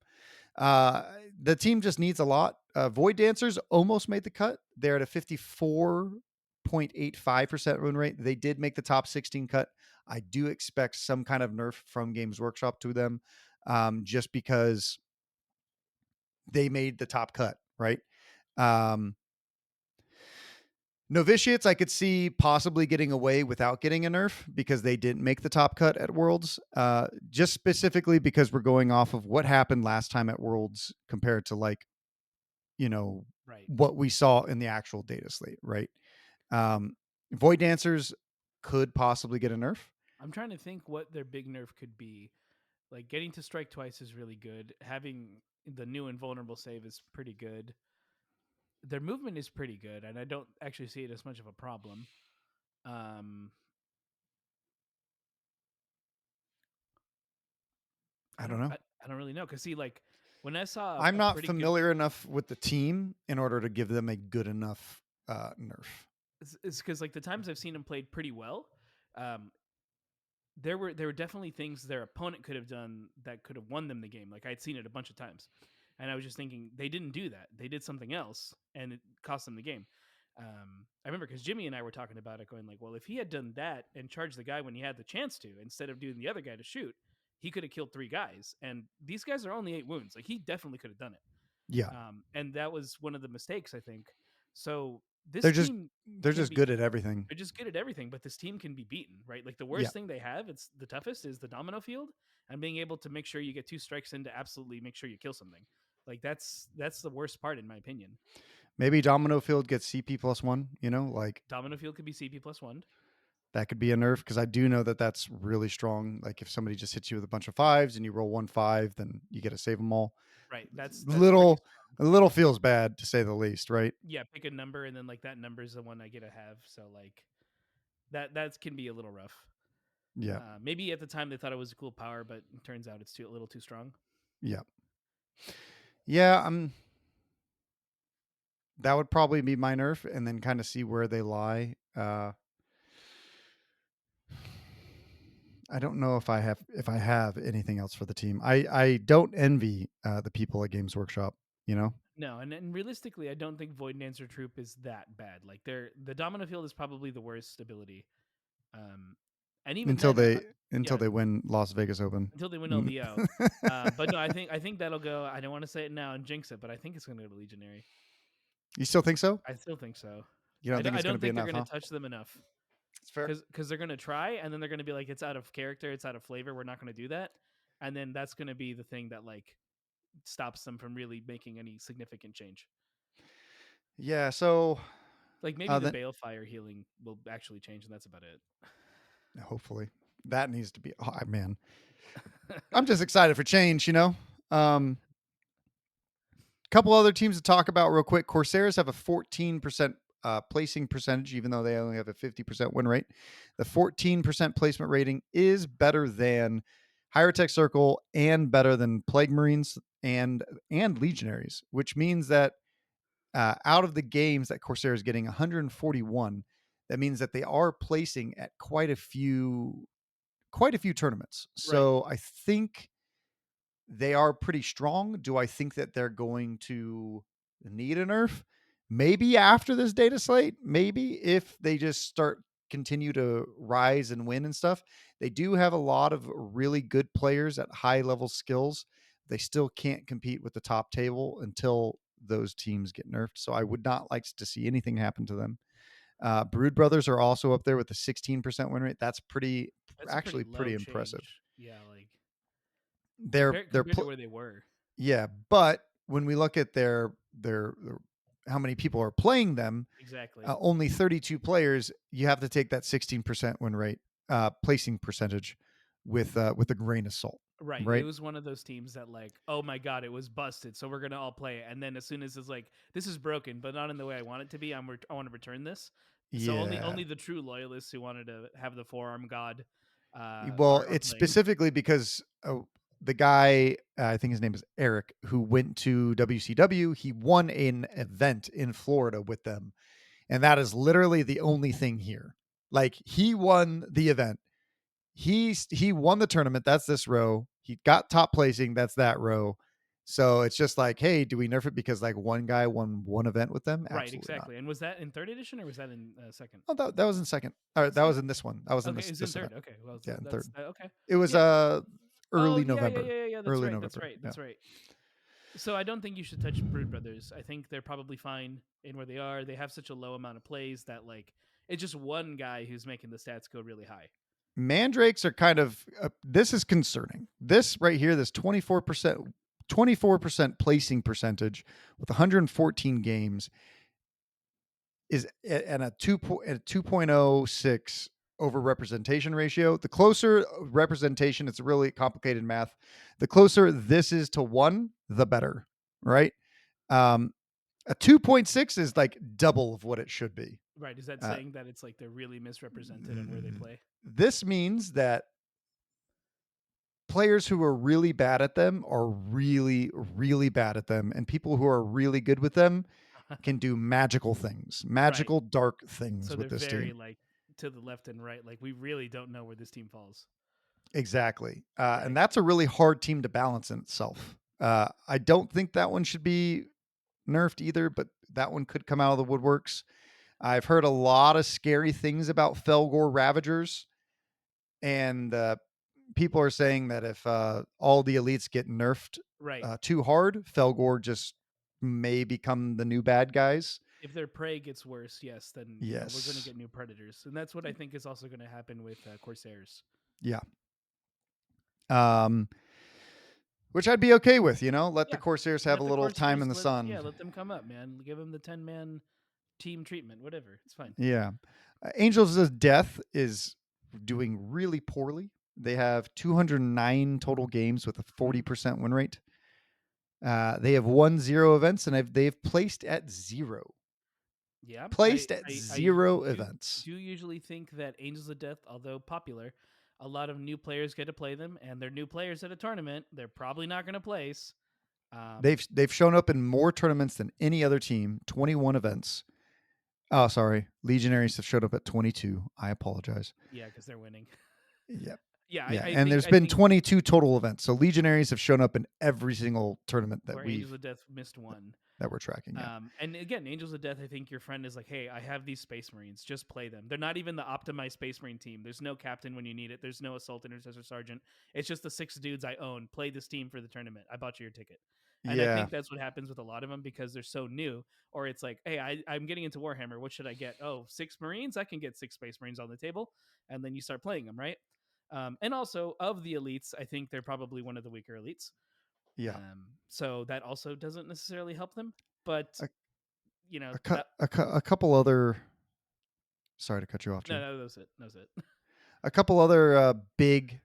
The team just needs a lot. Void Dancers almost made the cut. They're at a 54.85% win rate. They did make the top 16 cut. I do expect some kind of nerf from Games Workshop to them, just because they made the top cut, right? Um, Novitiates, I could see possibly getting away without getting a nerf because they didn't make the top cut at Worlds. Just specifically because we're going off of what happened last time at Worlds compared to like you know Right. what we saw in the actual data slate, right? Um, Void Dancers could possibly get a nerf. I'm trying to think what their big nerf could be. Like, getting to strike twice is really good. Having the new invulnerable save is pretty good. Their movement is pretty good, and I don't actually see it as much of a problem. Um, I don't know. I don't really know because see, like when I saw I'm a not pretty good, familiar enough with the team in order to give them a good enough nerf. it's because like the times I've seen him played pretty well. Um, there were definitely things their opponent could have done that could have won them the game. Like, I'd seen it a bunch of times, and I was just thinking they didn't do that. They did something else, and it cost them the game. I remember because Jimmy and I were talking about it, going like, "Well, if he had done that and charged the guy when he had the chance to, instead of doing the other guy to shoot, he could have killed 3 guys. And these guys are only 8 wounds. Like, he definitely could have done it. Yeah, And that was one of the mistakes, I think. So this they're just team they're can just be good at everything. they're just good at everything, but this team can be beaten, right? Like, the Yeah, worst thing they have, it's the toughest, is the domino field, and being able to make sure you get 2 strikes in to absolutely make sure you kill something. Like, that's the worst part, in my opinion. maybe Domino Field gets CP +1. Like Domino field could be CP +1. that could be a nerf because I do know that that's really strong. Like if somebody just hits you with a bunch of fives and you roll 1 5, then you get to save them all. Right. That's pretty Little strong. a little feels bad to say the least, right? Yeah, pick a number, and then like that number is the one I get to have. So like that can be a little rough. Yeah. Maybe at the time they thought it was a cool power, but it turns out it's a little too strong. Yeah. Yeah. That would probably be my nerf, and then kind of see where they lie. I don't know if I have anything else for the team. I don't envy the people at Games Workshop. You know, No, and realistically, I don't think Void Dancer Troop is that bad. Like the Domino Field is probably the worst ability. Um, and even until then, they yeah, win Las Vegas Open. until they win Mm. LVO. But no, I think that'll go. I don't want to say it now and jinx it, but I think it's going to go to Legionary. You still think so? I still think so. You don't think I it's going don't to be think they're enough, going to huh? touch them enough It's fair. because they're going to try and then they're going to be like, it's out of character, it's out of flavor. We're not going to do that, and then that's going to be the thing that like stops them from really making any significant change. Yeah. So Like maybe the then balefire healing will actually change, and that's about it. hopefully that needs to be. Oh man, I'm just excited for change. You know. Couple other teams to talk about real quick. Corsairs have a 14% placing percentage, even though they only have a 50% win rate. The 14% placement rating is better than Higher Circle and better than Plague Marines and Legionaries, which means that out of the games that Corsair is getting 141, that means that they are placing at quite a few tournaments. Right. So I think they are pretty strong. Do I think that they're going to need a nerf? Maybe after this data slate, maybe if they just continue to rise and win and stuff. They do have a lot of really good players at high level skills. They still can't compete with the top table until those teams get nerfed. So I would not like to see anything happen to them. Brood Brothers are also up there with a 16% win rate. That's That's a pretty actually pretty low impressive. change. Yeah, like They're they're compared to where they were. Yeah, but when we look at their how many people are playing them, Exactly. only 32 players. You have to take that 16% win rate placing percentage with a grain of salt, Right. It right? was one of those teams that like, oh my god, it was busted, so we're gonna all play it. And then as soon as it's like, this is broken, but not in the way I want it to be, I want to return this. So Yeah. only the true loyalists who wanted to have the forearm god Well, are it's playing. specifically because the guy, I think his name is Eric, who went to WCW. He won an event in Florida with them, and that is literally the only thing here. Like he won the event. He won the tournament. That's this row. He got top placing. That's that row. So it's just like, hey, do we nerf it because like one guy won one event with them? Right, Absolutely not. exactly. And was that in third edition or was that in second? Oh, that was in second. Or that was Second. in this one. That was in Okay, it was in this third. event. Okay, well, Yeah, in third. okay. It was Yeah. Oh early yeah, November. yeah. That's Early right. That's November. right. Yeah. That's right. So I don't think you should touch Brood Brothers. I think they're probably fine in where they are. They have such a low amount of plays that like it's just one guy who's making the stats go really high. Mandrakes are kind of this is concerning. This right here, this 24% placing percentage with 114 games is and a 2.06 over representation ratio. The closer representation, it's really complicated math. The closer this is to 1, the better, right? A 2.6 is like double of what it should be. Right. Is that Uh, saying that it's like they're really misrepresented on where they play? this means that players who are really bad at them are really, really bad at them, and people who are really good with them can do magical things, Right. magical dark So things they're with this very team. like to the left and right. Like we really don't know where this team falls. Exactly. And Right. that's a really hard team to balance in itself. I don't think that one should be nerfed either, but that one could come out of the woodworks. I've heard a lot of scary things about Felgor Ravagers, and people are saying that if all the elites get nerfed Right. too hard, Felgor just may become the new bad guys. If their prey gets worse, yes, then we're going to Yes. get new predators, and that's what I think is also going to happen with Corsairs. Yeah. Um, which I'd be okay with, let the Yeah, Corsairs have a let the little time Corsairs in the sun. let them come up, man. Give them the 10-man team treatment, whatever. It's fine. Yeah. Angels of Death is doing really poorly. They have 209 total games with a 40% win rate. They have won 0 events and they've placed at 0. Yeah, placed at I 0 do events. usually think that Angels of Death, although popular, a lot of new players get to play them, and they're new players at a tournament. They're probably not going to place. Um, They've shown up in more tournaments than any other team, 21 events. Oh, sorry. Legionaries have showed up at 22. I apologize. yeah, because they're winning. Yep. Yeah, Yeah, I and think there's I been think 22 total events. So Legionaries have shown up in every single tournament where Angels of Death missed one. that we're tracking. Yeah. And again, Angels of Death, I think your friend is like, hey, I have these Space Marines. Just play them. They're not even the optimized Space Marine team. There's no captain when you need it. There's no assault intercessor sergeant. It's just the 6 dudes I own. Play this team for the tournament. I bought you your ticket. And I Yeah. think that's what happens with a lot of them because they're so new. Or it's like, hey, I'm getting into Warhammer. What should I get? Oh, 6 Marines? I can get 6 Space Marines on the table. And then you start playing them, right? And also, of the elites, I think they're probably one of the weaker elites. Yeah. So that also doesn't necessarily help them. But A, that a couple other. Sorry to cut you off, no, Jay. no, that was it. That was it. A couple other big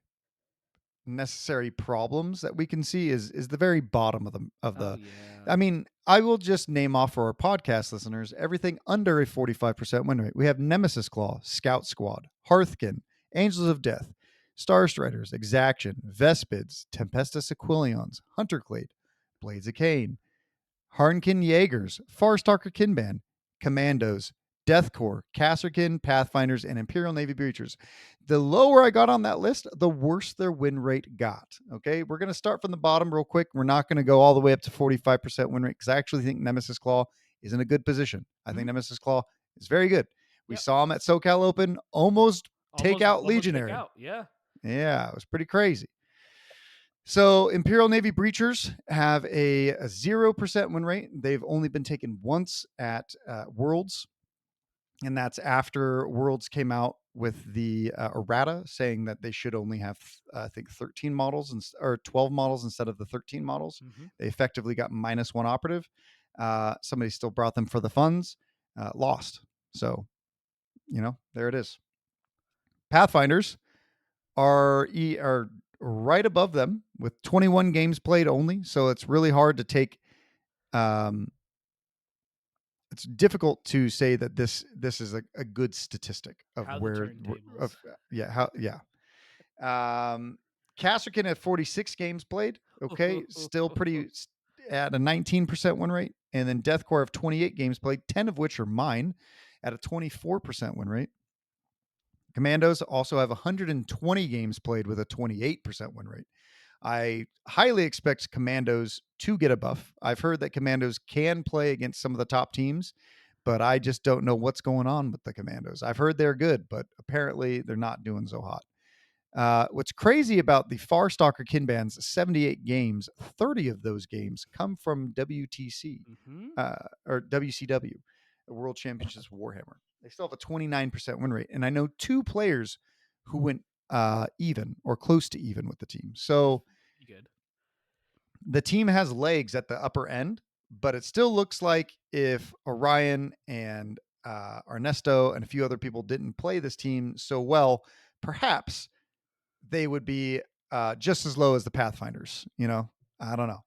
necessary problems that we can see is the very bottom of Oh the. yeah. I mean, I will just name off for our podcast listeners everything under a 45% win rate. We have Nemesis Claw, Scout Squad, Hearthkin, Angels of Death, Star Striders, Exaction, Vespids, Tempestus Aquilions, Hunterclade, Blades of Cain, Harnkin Jaegers, Farstalker Kinban, Commandos, Death Corps, Kasserkin, Pathfinders, and Imperial Navy Breachers. The lower I got on that list, the worse their win rate got. Okay, we're going to start from the bottom real quick. We're not going to go all the way up to 45% win rate because I actually think Nemesis Claw is in a good position. I think Mhm. Nemesis Claw is very good. We Yep. saw him at SoCal Open almost take out Almost take Legionary. out. Yeah. Yeah, it was pretty crazy. So Imperial Navy Breachers have a 0% win rate. They've only been taken once at Worlds, and that's after Worlds came out with the errata saying that they should only have, I think, 13 models or 12 models instead of the 13 models. Mm-hmm. They effectively got -1 operative. Somebody still brought them for the funds, lost. So, there it is. Pathfinders are right above them with 21 games played only. So it's really hard to take. Um, it's difficult to say that this is a good statistic of How the where turntables. of how yeah. Kasserkin at 46 games played. Okay, still pretty at a 19% win rate, and then Deathcore of 28 games played, 10 of which are mine, at a 24% win rate. Commandos also have 120 games played with a 28% win rate. I highly expect Commandos to get a buff. I've heard that Commandos can play against some of the top teams, but I just don't know what's going on with the Commandos. I've heard they're good, but apparently they're not doing so hot. What's crazy about the Farstalker Kinban's 78 games, 30 of those games come from WTC Mm-hmm. or WCW, the World Championships of Warhammer. They still have a 29% win rate. And I know 2 players who went even or close to even with the team. So Good. the team has legs at the upper end, but it still looks like if Orion and Ernesto and a few other people didn't play this team so well, perhaps they would be just as low as the Pathfinders. I don't know.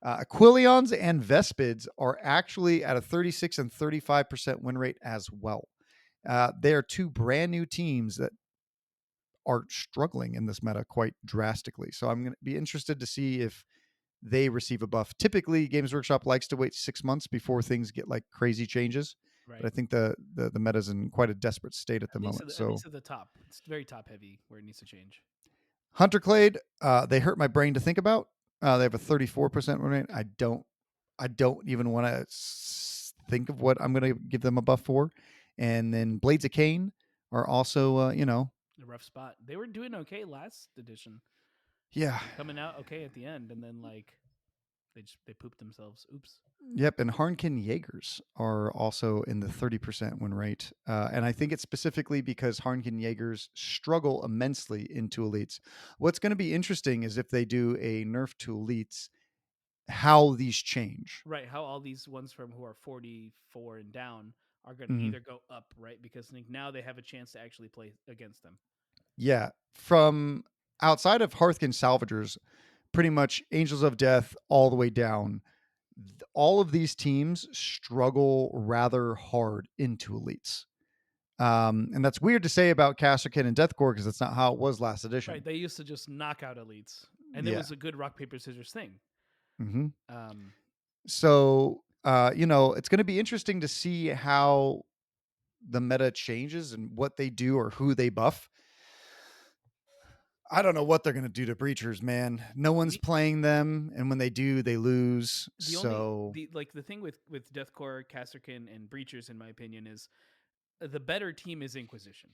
Aquilions and Vespids are actually at a 36 and 35% win rate as well. They are 2 brand new teams that are struggling in this meta quite drastically. So I'm going to be interested to see if they receive a buff. Typically, Games Workshop likes to wait 6 months before things get like crazy changes. But I Right. think the meta's in quite a desperate state at the moment. At So least at the top. It's very top heavy where it needs to change. Hunterclade, they hurt my brain to think about. They have a 34% win rate. I don't even want to think of what I'm going to give them a buff for. And then Blades of Cain are also, A rough spot. They were doing okay last edition, yeah, coming out okay at the end, and then they pooped themselves. Oops. yep. And Harnkin Jaegers are also in the 30% win rate. And I think it's specifically because Harnkin Jaegers struggle immensely into elites. What's going to be interesting is if they do a nerf to elites, how these change. Right. How all these ones from who are 44 and down are going to Mhm. either go up, right? Because now they have a chance to actually play against them. Yeah. From outside of Hearthkin Salvagers, pretty much Angels of Death all the way down, all of these teams struggle rather hard into elites. And that's weird to say about Casterkin and Deathcore because that's not how it was last Right. edition. They used to just knock out elites, and it Yeah. was a good rock paper scissors thing. Hmm. Um, So, it's going to be interesting to see how the meta changes and what they do or who they buff. I don't know what they're going to do to Breachers, man. No one's the playing them, and when they do, they lose. the only So, the thing with Deathcore, Casterkin, and Breachers, in my opinion, is the better team is Inquisition.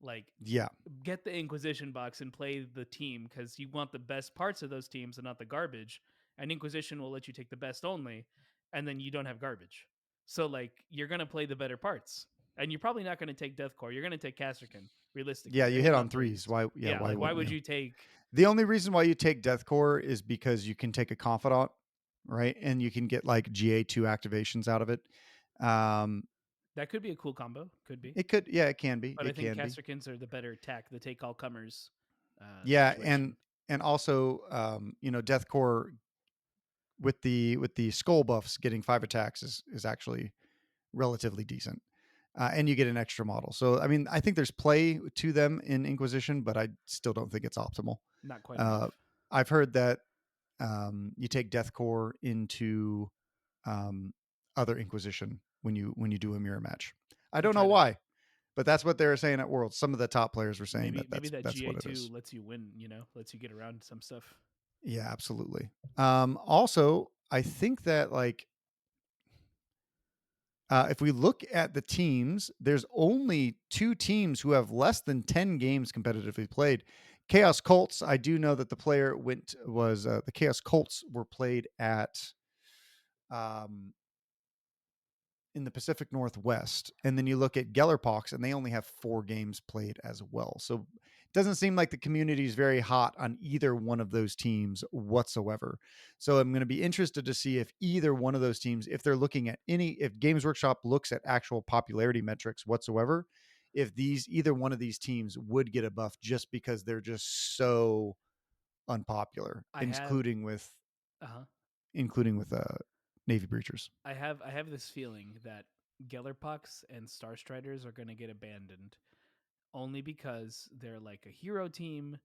Like, yeah. get the Inquisition box and play the team because you want the best parts of those teams and not the garbage. And Inquisition will let you take the best only, and then you don't have garbage. So like you're gonna play the better parts, and you're probably not gonna take Deathcore. You're gonna take Casterkin. Realistically, Yeah, you're you hit hitting on on threes. threes. Why? Yeah, Yeah, why like why wouldn't would you? you take? The only reason why you take Deathcore is because you can take a Confidant, right? And you can get like GA2 activations out of it. Um, That could be a cool combo. Could be, it could, yeah, it can be. but I It think can be. Casterkins are the better attack. The take all comers Yeah, situation. and also, Deathcore with the skull buffs, getting 5 attacks is actually relatively decent. And you get an extra model. So, I mean, I think there's play to them in Inquisition, but I still don't think it's optimal. Not quite Uh, enough. I've heard that you take Deathcore into um, other Inquisition when you do a mirror match. I You don't know try that. why, but that's what they were saying at Worlds. Some of the top players were saying that Maybe that that's GA what it two is. lets you win. Lets you get around some stuff. Yeah, absolutely. Also, I think that like if we look at the teams, there's only 2 teams who have less than 10 games competitively played. Chaos Colts, I do know that the player went was the Chaos Colts were played at um, in the Pacific Northwest. And then you look at Gellerpox and they only have 4 games played as well. So it doesn't seem like the community is very hot on either one of those teams whatsoever. So I'm going to be interested to see if either one of those teams, if they're looking at if Games Workshop looks at actual popularity metrics whatsoever, if either one of these teams would get a buff just because they're just so unpopular, I have uh huh. including with Navy Breachers. I have this feeling that Gellerpox and Starstriders are going to get abandoned only because they're like a hero team.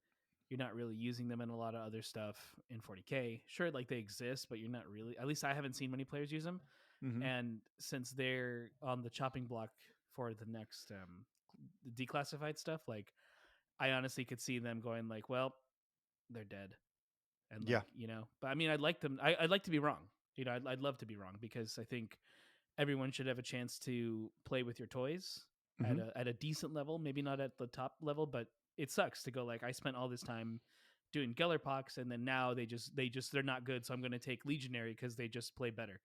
You're not really using them in a lot of other stuff in 40k. Sure, like they exist, but you're not really. At least I haven't seen many players use them. Mm-hmm. And since they're on the chopping block for the next declassified stuff, like I honestly could see them going like, well, they're dead. And Yeah. like, but I mean, I'd like them. I'd like to be wrong. I'd love to be wrong because I think everyone should have a chance to play with your toys Mm-hmm. at a decent level, maybe not at the top level, but it sucks to go like I spent all this time doing Gellerpox and then now they're not good, so I'm going to take Legionary because they just play better.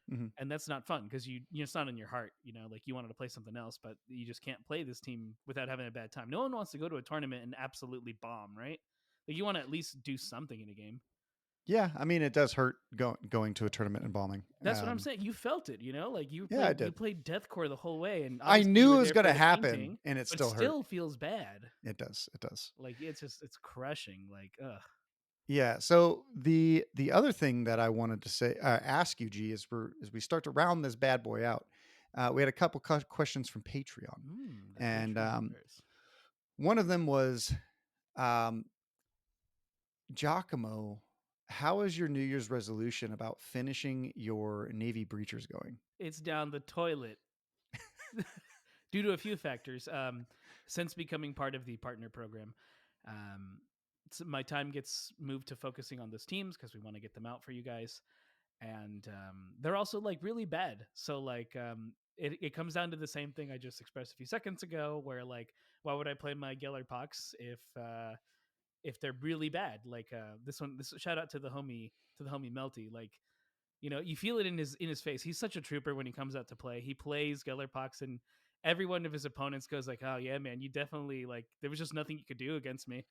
Mm-hmm. And that's not fun because it's not in your heart, like you wanted to play something else, but you just can't play this team without having a bad time. No one wants to go to a tournament and absolutely bomb, right? Like you want to at least do something in a game. Yeah, I mean, it does hurt going to a tournament and bombing. That's what I'm saying. You felt it, like Yeah, I you did. played deathcore the whole way, and I obviously you knew were it was there going for to the happen, painting, and it but still hurt. still feels bad. It does. It does. Like it's crushing. Like ugh. Yeah. So the other thing that I wanted to say, ask you, G, as we start to round this bad boy out, we had a couple questions from Patreon, The and Patreoners. one of them was, um, Giacomo, how is your New Year's resolution about finishing your Navy breachers going? It's down the toilet due to a few factors. Since becoming part of the partner program, um, my time gets moved to focusing on those teams because we want to get them out for you guys. And they're also like really bad. So like it comes down to the same thing I just expressed a few seconds ago, where like why would I play my Gellerpox if they're really bad? Like this shout out to the homie Melty. Like you feel it in his face. He's such a trooper when he comes out to play. He plays Gellerpox and every one of his opponents goes like, "Oh yeah, man, you definitely like there was just nothing you could do against me."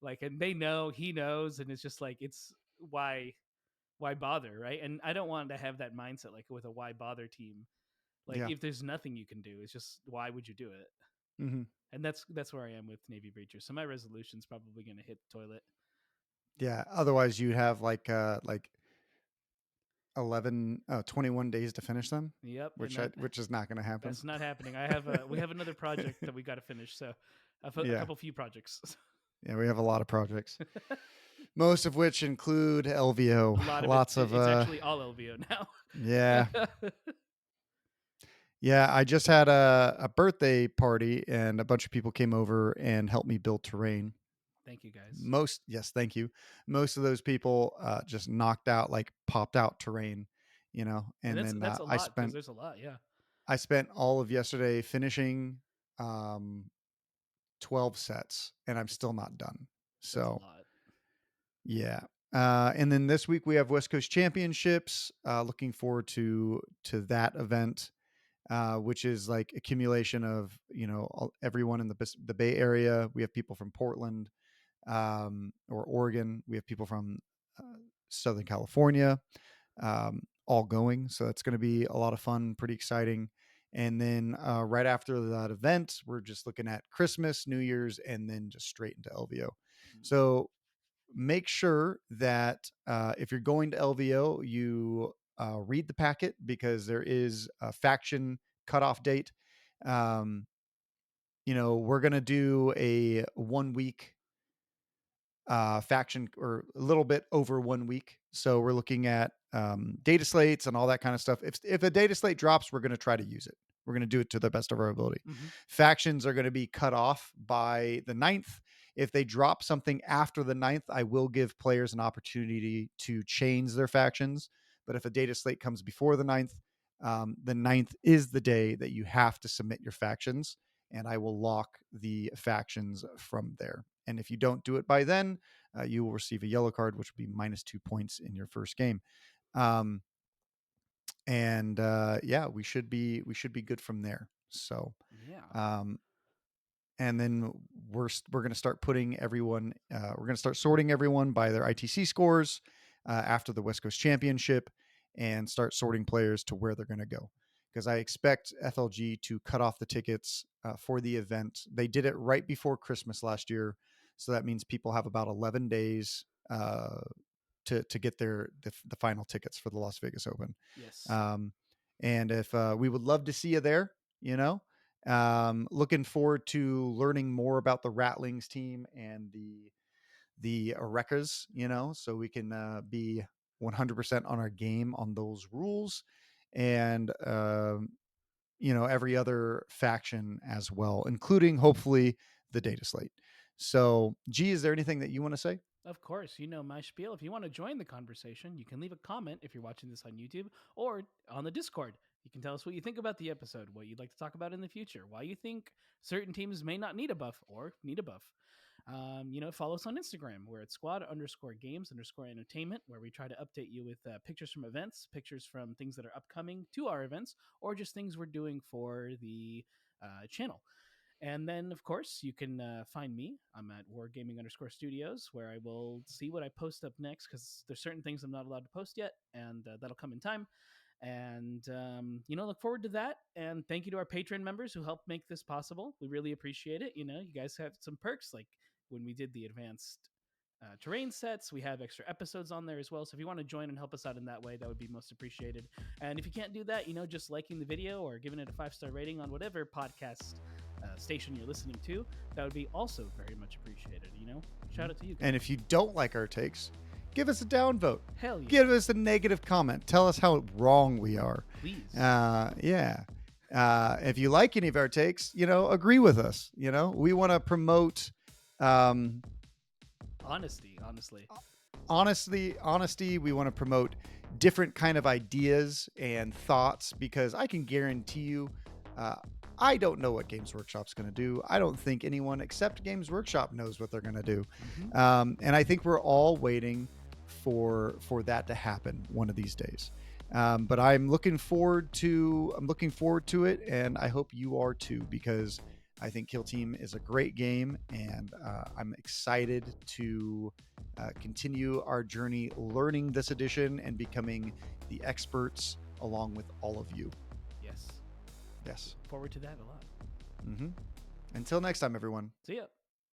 Like, and they know, he knows, and it's just like it's why bother, right? And I don't want to have that mindset like with a why bother team. Like Yeah. if there's nothing you can do, it's just why would you do it? Hmm. And that's where I am with Navy Breachers. So my resolution's probably going to hit the toilet. Yeah. Otherwise, you'd have like 21 days to finish them, Yep, and which is not going to happen. that's not happening. We have another project that we got to finish, so Yeah. few projects. Yeah, we have a lot of projects, most of which include LVO. A lot of Lots of it's actually all LVO now. yeah. Yeah, I just had a birthday party and a bunch of people came over and helped me build terrain. Thank you guys. Yes, thank you. Most of those people just knocked out, like popped out terrain, And and then that's a lot because there's a lot. Yeah, I spent all of yesterday finishing um, 12 sets, and I'm still not done. that's a So lot. yeah. And then this week we have West Coast Championships. Looking forward to that event, which is like accumulation of everyone in the Bay Area. We have people from Portland, or Oregon. We have people from Southern California, all going. So it's going to be a lot of fun, pretty exciting. And then right after that event, we're just looking at Christmas, New Year's, and then just straight into LVO. So make sure that if you're going to LVO, you read the packet because there is a faction cutoff date. We're going to do a 1 week faction, or a little bit over 1 week. So we're looking at data slates and all that kind of stuff. If a data slate drops, we're going to try to use it. We're going to do it to the best of our ability. Mm-hmm. Factions are going to be cut off by the 9th. If they drop something after the 9th, I will give players an opportunity to change their factions. But if a data slate comes before the 9th is the day that you have to submit your factions, and I will lock the factions from there. And if you don't do it by then, you will receive a yellow card, which will be -2 points in your first game. Yeah, we should be good from there. So Yeah. And then we're going to start putting everyone. We're going to start sorting everyone by their ITC scores after the West Coast Championship, and start sorting players to where they're going to go. Because I expect FLG to cut off the tickets for the event. They did it right before Christmas last year, so that means people have about 11 days to get the final tickets for the Las Vegas Open. Yes. And if we would love to see you there, looking forward to learning more about the Ratlings team and the Wreckas, so we can be 100% on our game on those rules, and every other faction as well, including hopefully the data slate. So, G, is there anything that you want to say? Of course, you know my spiel. If you want to join the conversation, you can leave a comment if you're watching this on YouTube or on the Discord. You can tell us what you think about the episode, what you'd like to talk about in the future, why you think certain teams may not need a buff or need a buff. Follow us on Instagram. We're at squad_games_entertainment, where we try to update you with pictures from events, pictures from things that are upcoming to our events, or just things we're doing for the channel. And then, of course, you can find me. I'm at wargaming_studios, where I will see what I post up next, because there's certain things I'm not allowed to post yet, and that'll come in time. And, look forward to that. And thank you to our Patreon members who helped make this possible. We really appreciate it. You guys have some perks, like when we did the advanced terrain sets. We have extra episodes on there as well. So if you want to join and help us out in that way, that would be most appreciated. And if you can't do that, just liking the video or giving it a 5-star rating on whatever podcast station you're listening to, that would be also very much appreciated. Shout out to you guys. And if you don't like our takes, give us a downvote. Hell yeah. Give us a negative comment. Tell us how wrong we are. Please. Yeah. If you like any of our takes, agree with us. We want to promote honesty. Honesty. We want to promote different kind of ideas and thoughts, because I can guarantee you, I don't know what Games Workshop's going to do. I don't think anyone except Games Workshop knows what they're going to do. Mm-hmm. And I think we're all waiting for that to happen one of these days. But I'm looking forward to it, and I hope you are too, because I think Kill Team is a great game, and I'm excited to continue our journey learning this edition and becoming the experts along with all of you. Yes. Yes. Forward to that a lot. Mm-hmm. Until next time, everyone. See ya.